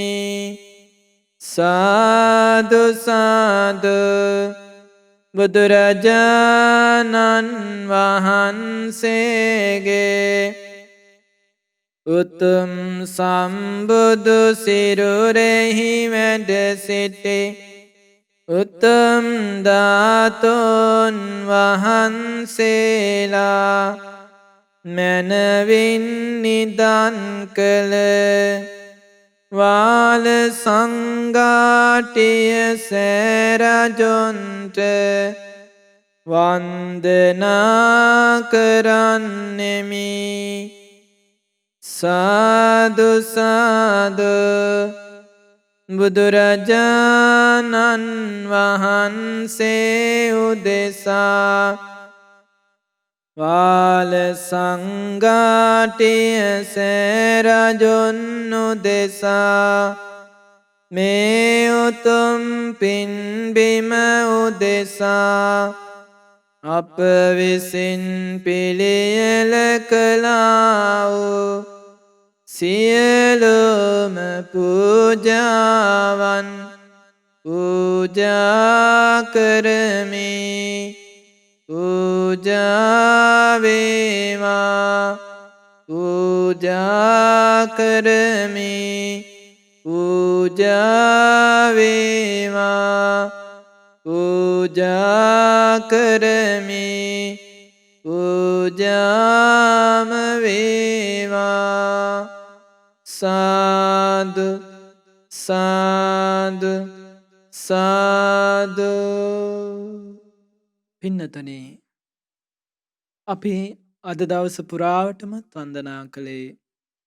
සාදු සාදු. බුදුරජාණන් වහන්සේගේ උතුම් සම්බුදු සිරුරෙහි වැඩ සිටි උතුම් ධාතුන් වහන්සේලා මැනවින් නිදන් කළ වාල සංඝාටිය සෑරජොන්ට වන්දනා කරන්නෙමි. සාදු සාදු. බුදුරජාණන් වහන්සේ උදෙසා වාල සංඝාටිය සෑරජොන් උදෙසා මේ උතුම් පින්බිම උදෙසා අප විසින් පිළියෙල කළා වූ සියලුම පූජාවන් පූජා කරමි. පූජා වේවා. පූජා කරමි. පූජා වේවා. පූජා කරමි. පූජාම වේවා. සාදු සාදු සාදු. පින්නතනේ අපි අද දවස පුරාවටම වන්දනා කළේ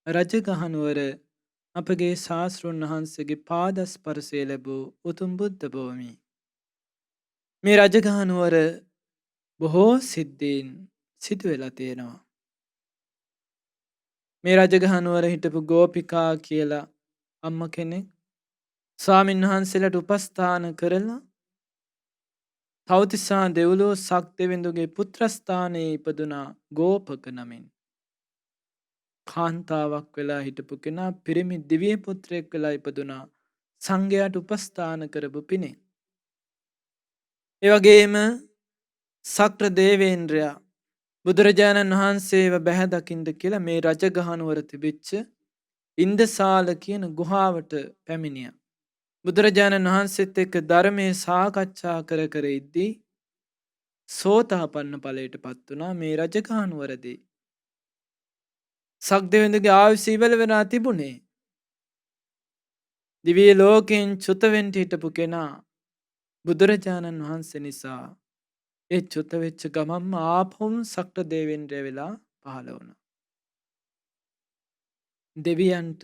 රජගහනුවර අපගේ ශාස්තෘන් වහන්සේගේ පාද ස්පර්ශය ලැබූ උතුම් බුද්ධ භූමිය. මේ රජගහනුවර බොහෝ සිද්ධීන් සිදු වෙලා තියෙනවා. මේ රජගහනුවර හිටපු ගෝපිකා කියලා අම්ම කෙනෙක් ස්වාමීන් වහන්සේලාට උපස්ථාන කරලා තවතිසා දෙව්ලොව සක් දෙවිඳුගේ පුත්‍රස්ථානයේ ඉපදුනා ගෝපක නමින් කාන්තාවක් වෙලා හිටපු කෙනා පිරිමි දිව්‍ය පුත්‍රයෙක් වෙලා ඉපදුනා සංඝයාට උපස්ථාන කරපු පිනේ. ඒ වගේම සක්‍ර දේවේන්ද්‍රයා බුදුරජාණන් වහන්සේව බැහැ දකින්න කියලා මේ රජගහනුවර තිබිච්ච ඉන්දසාල කියන ගුහාවට පැමිණියා. බුදුරජාණන් වහන්සේත් එක්ක ධර්මයේ සාකච්ඡා කර කර ඉද්දී සෝතාපන්න ඵලයට පත් වුණා මේ රජගහනුවරදී. සක්දෙවිඳුගේ ආයුෂ ඉවර වෙලා තිබුණේ. දිව්‍ය ලෝකෙන් චුත වෙන්න හිටපු කෙනා බුදුරජාණන් වහන්සේ නිසා ඒ චුත වෙච්ච ගමන්ම ආපහුම සක්‍ර දේවේන්ද්‍රය වෙලා පහළ වුණා. දෙවියන්ට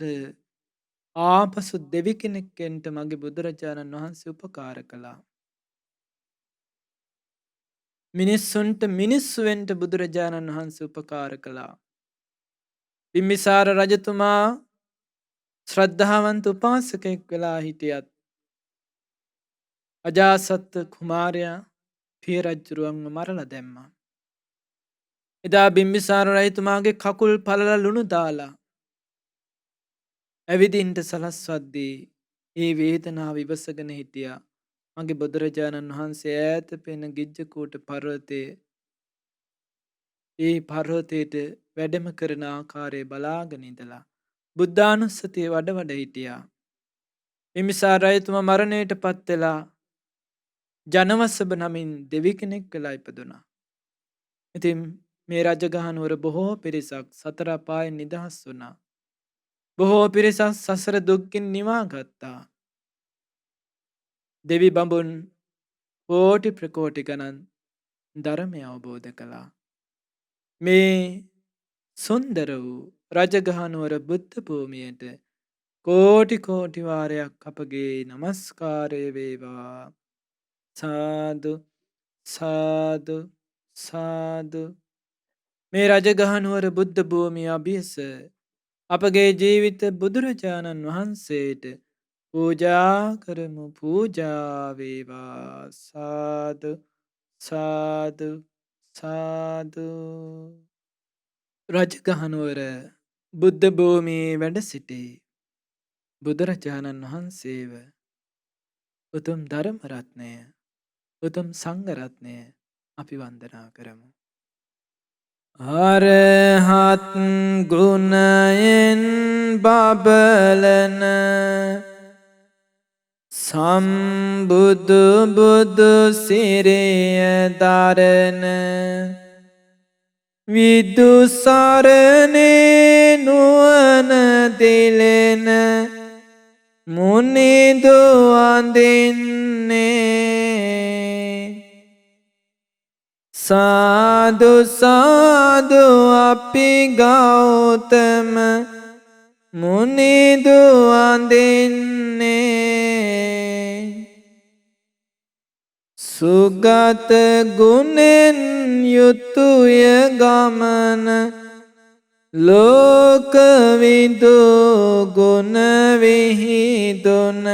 ආපසු දෙවි කෙනෙක්ෙන්ට මගේ බුදුරජාණන් වහන්සේ උපකාර කළා. මිනිස්සුන්ට මිනිස්සු වෙන්න බුදුරජාණන් වහන්සේ උපකාර කළා. බිම්බිසාර රජතුමා ශ්‍රද්ධාවන්ත උපාසකෙක් වෙලා හිටියත් අජාසත් කුමාරයා පිය රජුරුවන්ව මරලා දැම්මා. එදා බිම්බිසාර රජතුමාගේ කකුල් පළලා ලුණු දාලා ඇවිදින්ට සලස්වද්දී ඒ වේදනාව ඉවසගෙන හිටියා මගේ බුදුරජාණන් වහන්සේ ඈත පෙන ගිජ්ජකූට පර්වතයේ ඒ පර්වතයට වැඩම කරන ආකාරය බලාගෙන ඉඳලා බුද්ධානුස්සතිය වඩ හිටියා. බිම්බිසාර රජතුමා මරණයට පත් වෙලා ජනවස්සභ නමින් දෙවි කෙනෙක් වෙලා ඉපදුනා. ඉතින් මේ රජගහනුවර බොහෝ පිරිසක් සතර අපායෙන් නිදහස් වුණා. බොහෝ පිරිසක් සසර දුක්ගෙන් නිවා ගත්තා. දෙවි බඹුන් කෝටි ප්‍රකෝටි ගණන් ධර්මය අවබෝධ කළා. මේ සුන්දර වූ රජගහනුවර බුද්ධ භූමියට කෝටි කෝටි වාරයක් අපගේ නමස්කාරය වේවා. සාදු සාදු සාදු. මේ රජගහනුවර බුද්ධ භූමිය අභියස අපගේ ජීවිත බුදුරජාණන් වහන්සේට පූජා කරමු. පූජා වේවා. සාදු සාදු සාදු. රජගහනුවර බුද්ධ භූමියේ වැඩ සිටි බුදුරජාණන් වහන්සේව උතුම් ධර්ම රත්නය උතුම් සංඝ රත්නය අපි වන්දනා කරමු. අරහත් ගුණයෙන් බබලන සම්බුදු බුදු සිරිය දරන විදුසරණේ නුවණ දිලෙන මුනිදු වඳින්නේ සාදු සාදු අපි ගෞතම මුනිදු වඳින්නේ සුගත ගුණෙන් යුතුය ගමන ලෝකවිදු ගුණ විහිදුන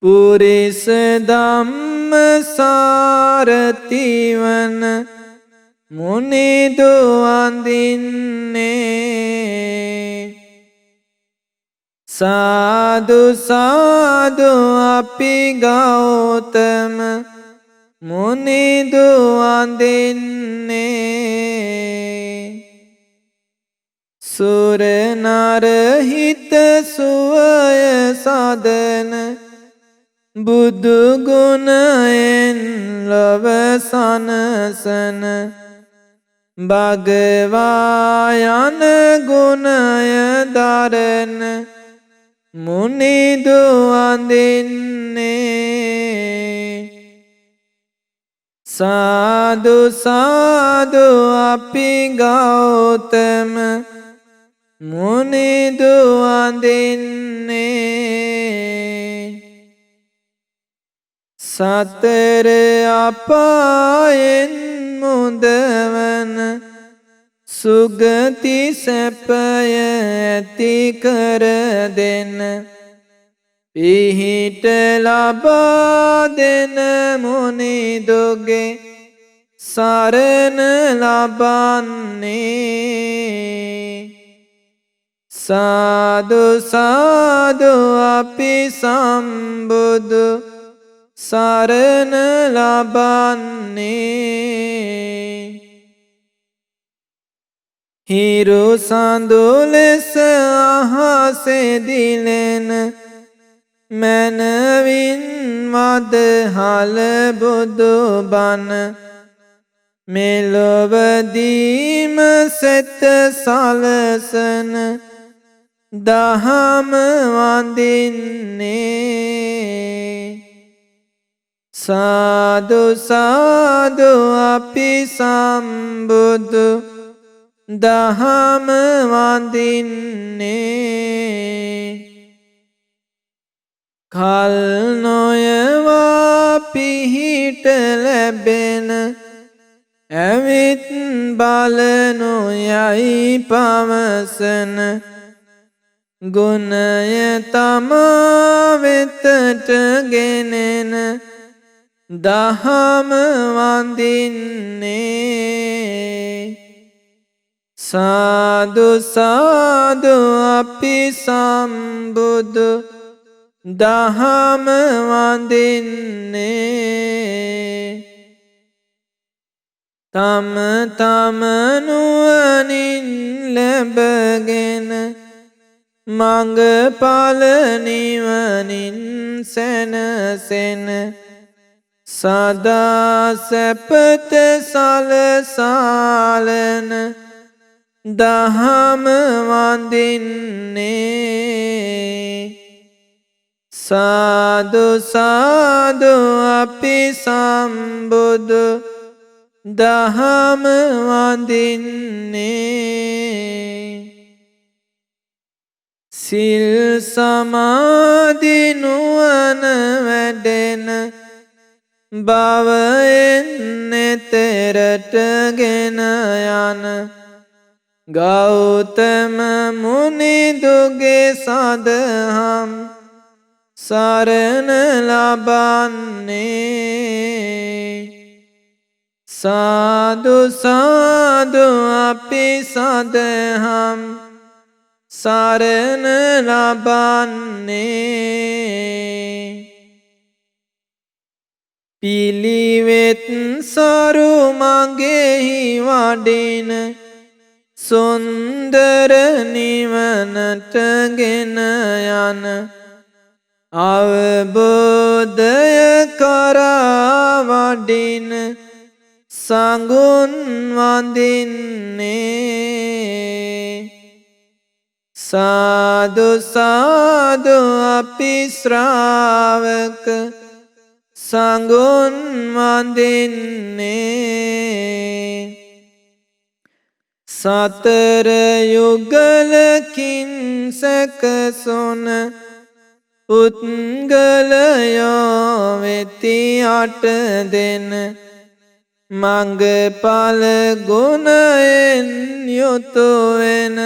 පුරිස ධම්ම සාරතිවන මුනිදු වඳින්නේ සාදු සාදු අපි ගෞතම මුනිදු වඳින්නේ සුර නර හිත සුවය සදන බුදු ගුණයෙන් ලොව සනසන භගවා යන ගුණය දරන මුනිදු වඳින්නේ සාදු සාදු අපි ගෞතම මුනිදු වඳින්නේ සතර අපායෙන් මුදවන සුගති සැපය ඇති කර දෙන පිහිට ලබා දෙන මුනිදුගේ සරණ ලබන්නේ සාදු සාදු අපි සම්බුදු සරණ ලබන්නේ හිරු සඳු ලෙස අහසේ දිලෙන මනවින් වදහල බුදු බණ මෙලොවදීම සෙත සලසන දහම වඳින්නේ සාදු සාදු අපි සම්බුදු දහම වඳින්නේ කල් නොයවා පිහිට ලැබෙන ඇවිත් බලනු යයි පවසන ගුණය තමා වෙතට ගෙනෙන දහම වඳින්නේ සාදු සාදු අපි සම්බුදු දහම වඳින්නේ තම තම නුවණින් ලැබගෙන මඟඵල නිවනින් සැනසෙන සදා සැපත සලසාලන දහම වඳින්නේ සාදු සාදු අපි සම්බුදු දහම වඳින්නේ සිල් සමාධි නුවණ වැඩෙන භවයෙන් එතරට ගෙන යන ගෞතම මුනිදුගේ සදහම් සරණ ලබන්නේ සාදු සාදු අපි සදහම් සරණ ලබන්නේ පිළිවෙත් සරු මගෙහි වඩින සුන්දර නිවනට ගෙන යන අවබෝධය කරා වඩින සඟුන් වඳින්නේ සාදු සාදු අපි ශ්‍රාවක සඟුන් වඳින්නේ සතර යුගලකින් සැකසුන පුද්ගලයෝ වෙති අට දෙන මඟඵල ගුණයෙන් යුතු වෙන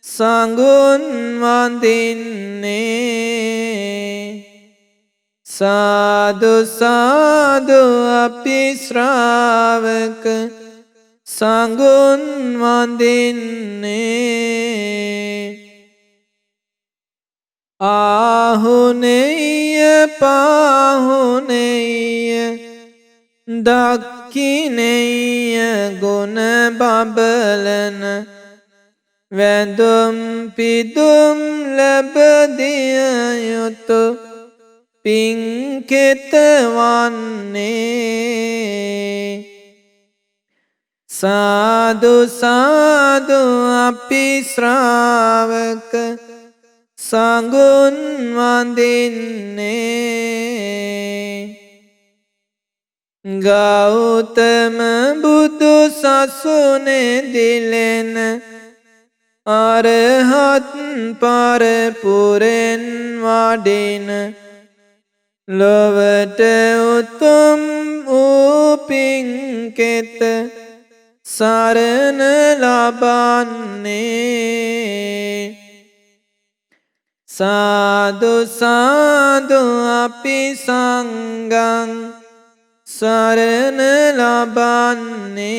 සඟුන් වඳින්නේ සාදු සාදු අපි ශ්‍රාවක සඟුන් වඳින්නේ ආහුනේය පාහුනේය දක්ඛිනේය ගුණ බබලන වැඳුම් පිදුම් ලැබදිය යුතු පින්කෙත වන්නේ සාදු සාදු අපි ශ්‍රාවක සඟුන් වඳින්නේ ගෞතම බුදු සසුනේ දිලෙන අරහත් පරපුරෙන් වඩින ලොවට උතුම් වූ පින්කෙත සරණ ලබන්නේ සාදු සාදු අපි සංඝං සරණ ලබන්නේ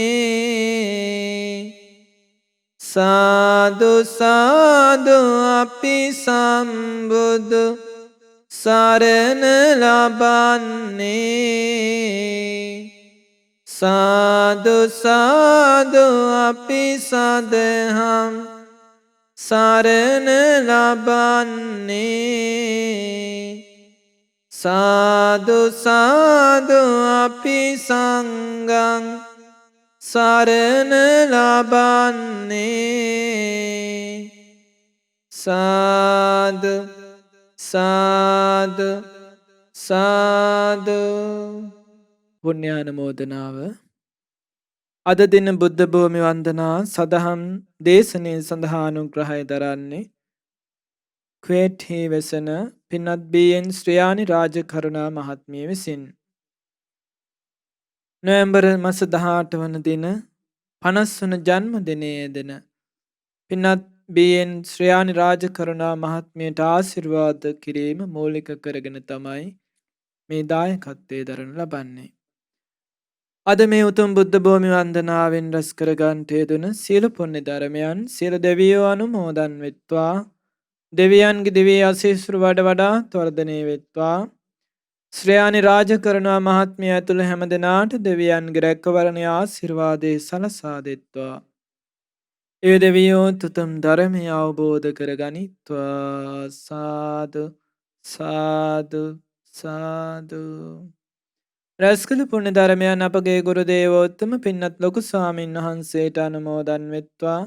සාදු සාදු අපි සම්බුදු සරණ ලබන්නේ සාදු සාදු අපි සදහම් සරණ ලබන්නේ සාදු සාදු අපි සංඝං සරණ ලබන්නේ සාදු සාදු සාදු පුණ්‍යානුමෝදනාව අද දින බුද්ධ භූමි වන්දනා සදහම් දේශනයේ සඳහා අනුග්‍රහය දරන්නේ ක්වේට්හි වෙසෙන පින්වත් බී.එන්. ශ්‍රියානි රාජකරුණා මහත්මිය විසින් නොවැම්බර් මාස 18 වන දින 50 වන ජන්මදිනයේ යෙදෙන පින්වත් බී.එන්. ශ්‍රියානි රාජකරුණා මහත්මියට ආශිර්වාද කිරීම මූලික කරගෙන තමයි මේ දායකත්වයේ දරනු ලබන්නේ. අද මේ උතුම් බුද්ධ භූමි වන්දනාවෙන් රැස් කර ගන්නට යෙදුන සියලු පුණ්‍ය ධර්මයන් සියලු දෙවියෝ අනුමෝදන් වෙත්වා. දෙවියන්ගේ දිව්‍ය ආශිර්වාද වඩා වඩාත් වර්ධනය වෙත්වා. ශ්‍රයානි රාජ කරනා මහත්මිය ඇතුළු හැම දෙනාට දෙවියන්ගේ රැකවරණ ආශිර්වාදේ සලසා දෙත්වා. ඒ දෙවියෝ තුතුම් ධර්මය අවබෝධ කරගනිත්වා. සාදු සාදු සාදු. රැස්කළ පුණ්‍ය ධර්මයන් අපගේ ගුරු දේවෝත්තම පින්වත් ලොකු ස්වාමීන් වහන්සේට අනුමෝදන් වෙත්වා.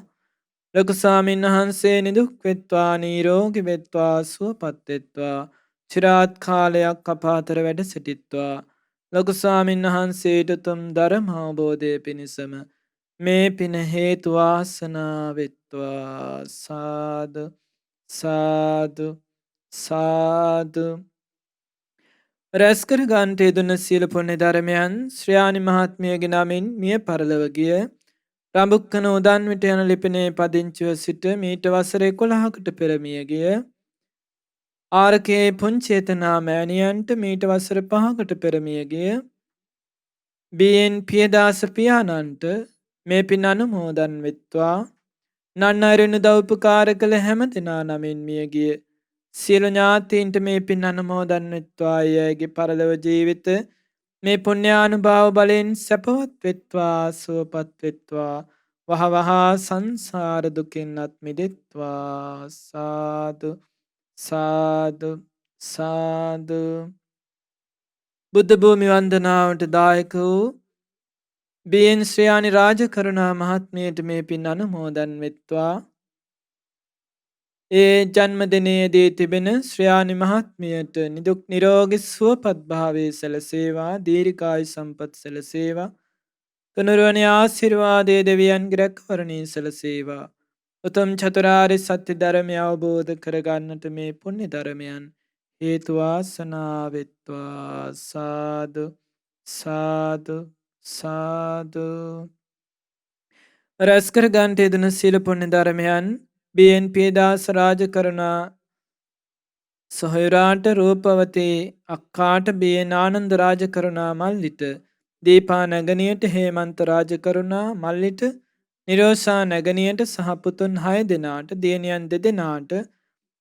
ලොකු ස්වාමීන් වහන්සේ නිදුක් වෙත්වා, නිරෝගී වෙත්වා, සුවපත් වෙත්වා, චිරාත් කාලයක් අප අතර වැඩ සිටිත්වා. ලොකු ස්වාමීන් වහන්සේට උතුම් ධර්ම අවබෝධය පිණිසම මේ පින හේතු වාසනා වෙත්වා. සාදු සාදු සාදු. රැස්කර ගන්ට යෙදුන සියලු පුණ්‍ය ධර්මයන් ශ්‍රයානි මහත්මියගේ නමින් මිය පරලොව ගිය රඹුක්කන උදන්විට යන ලිපිනේ පදිංචිව සිට මීට වසර 11කට පෙර මිය ගිය ආරකේ පුංචේතනා මෑණියන්ට මීට වසර 5කට පෙර මිය ගිය බීඑන් පියදාස පියාණන්ට මේ පින් අනුමෝදන් වෙත්වා. නන්නරිනු දවුපකාර කළ හැම දෙනා නමින් මිය ගිය සියලු ඥාතීන්ට මේ පින් අනුමෝදන් වෙත්වා. අයගේ පරලොව ජීවිත මේ පුණ්‍යානුභාව බලයෙන් සැපවත් වෙත්වා, සුවපත් වෙත්වා, වහවහා සංසාර දුකින් අත් මිදෙත්වා. සාදු සාදු සාදු. බුද්ධ භූමි වන්දනාවට දායක වූ බීඑන් ශ්‍රයානි රාජකරුණා මහත්මියට මේ පින් අනුමෝදන් වෙත්වා. ඒ ජන්මදිනයේදී තිබෙන ශ්‍රයානි මහත්මියට නිදුක් නිරෝගී සුවපත් භාවයේ සැලසේවා, දීර්ඝායු සම්පත් සැලසේවා, තුනුරුවනේ ආශිර්වාදයේ දෙවියන්ගේ රැකවරණේ සැලසේවා. උතුම් චතුරාර්ය සත්‍ය ධර්මය අවබෝධ කරගන්නට මේ පුණ්‍ය ධර්මයන් හේතු වාසනා වෙත්වා. සාදු සාදු සාදු. රැස්කර ගන්ට යෙදුන සීල පුණ්‍ය ධර්මයන් බීඑන් පියදාස රාජකරුණා සොහොයුරාට, රූපවතී අක්කාට, බීඑන් ආනන්ද රාජකරුණා මල්ලිට, දීපා නැගණියට, හේමන්ත රාජකරුණා මල්ලිට, නිරෝෂා නැගණියට සහ පුතුන් 6 දෙනාට, දියණියන් 2 දෙනාට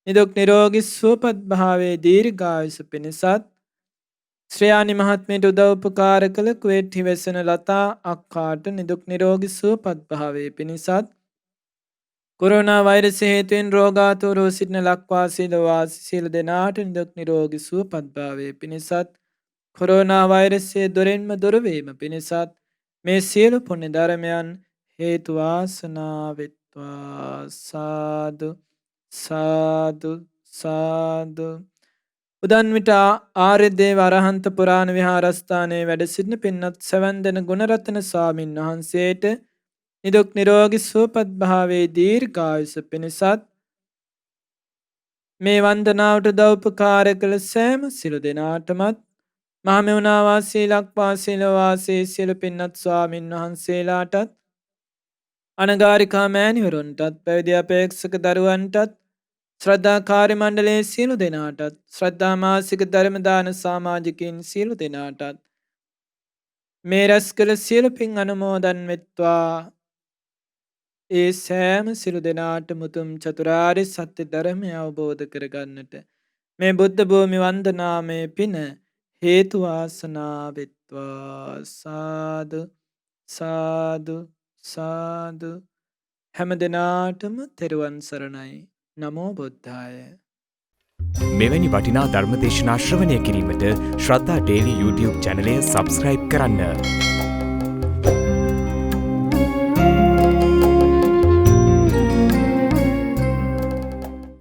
නිදුක් නිරෝගී සුවපත් භාවයේ දීර්ඝායුෂ පිණිසත්, ශ්‍රයානි මහත්මියට උදව් උපකාර කළ කුවේට් හිවැසෙන ලතා අක්කාට නිදුක් නිරෝගී සුවපත් භාවයේ පිණිසත්, කොරෝනා වෛරසය හේතුවෙන් රෝගාතුරව සිටින ලක්වාසී ලොවාසී සියලු දෙනාට නිදුක් නිරෝගී සුවපත් භාවයේ පිණිසත්, කොරෝනා වෛරසය දොරින්ම දුර වීම පිණිසත් මේ සියලු පුණ්‍ය ධර්මයන් හේතු වාසනා වෙත්වා. සාදු සාදු සාදු. උදන්විට ආර්ය දේව අරහන්ත පුරාණ විහාරස්ථානයේ වැඩ සිටින පින්වත් සවන්දන ගුණරත්න ස්වාමින් වහන්සේට නිදුක් නිරෝගී සුවපත් භාවයේ දීර්ඝායුෂ පිණිසත්, මේ වන්දනාවට උදව් උපකාර කළ සෑම සියලු දෙනාටමත්, මහමෙවුනා වාසී ලක්වාසී ලොවාසී සියලු පින්වත් ස්වාමින් වහන්සේලාටත්, අනගාരികා මෑණිවරුන්ටත්, පැවිදි අපේක්ෂක දරුවන්ටත්, ශ්‍රද්ධා කාර්ය මණ්ඩලයේ සියලු දෙනාටත්, ශ්‍රද්ධා මාසික ධර්ම දාන සමාජිකයින් සියලු දෙනාටත් මේ රැස් කළ සියලු පින් අනුමෝදන් වෙත්වා. ඒ සෑම සියලු දෙනාටම උතුම් චතුරාර්ය සත්‍ය ධර්මය අවබෝධ කරගන්නට මේ බුද්ධ භූමි වන්දනාමය පින හේතු වාසනා වෙත්වා. සාදු සාදු සාදු. හැම දෙනාටම තෙරුවන් සරණයි. නමෝ බුද්ධාය. මෙවැනි වටිනා ධර්මදේශනා ශ්‍රවණය කිරීමට ශ්‍රද්ධා ඩේලි YouTube චැනලය සබස්ක්‍රයිබ් කරන්න.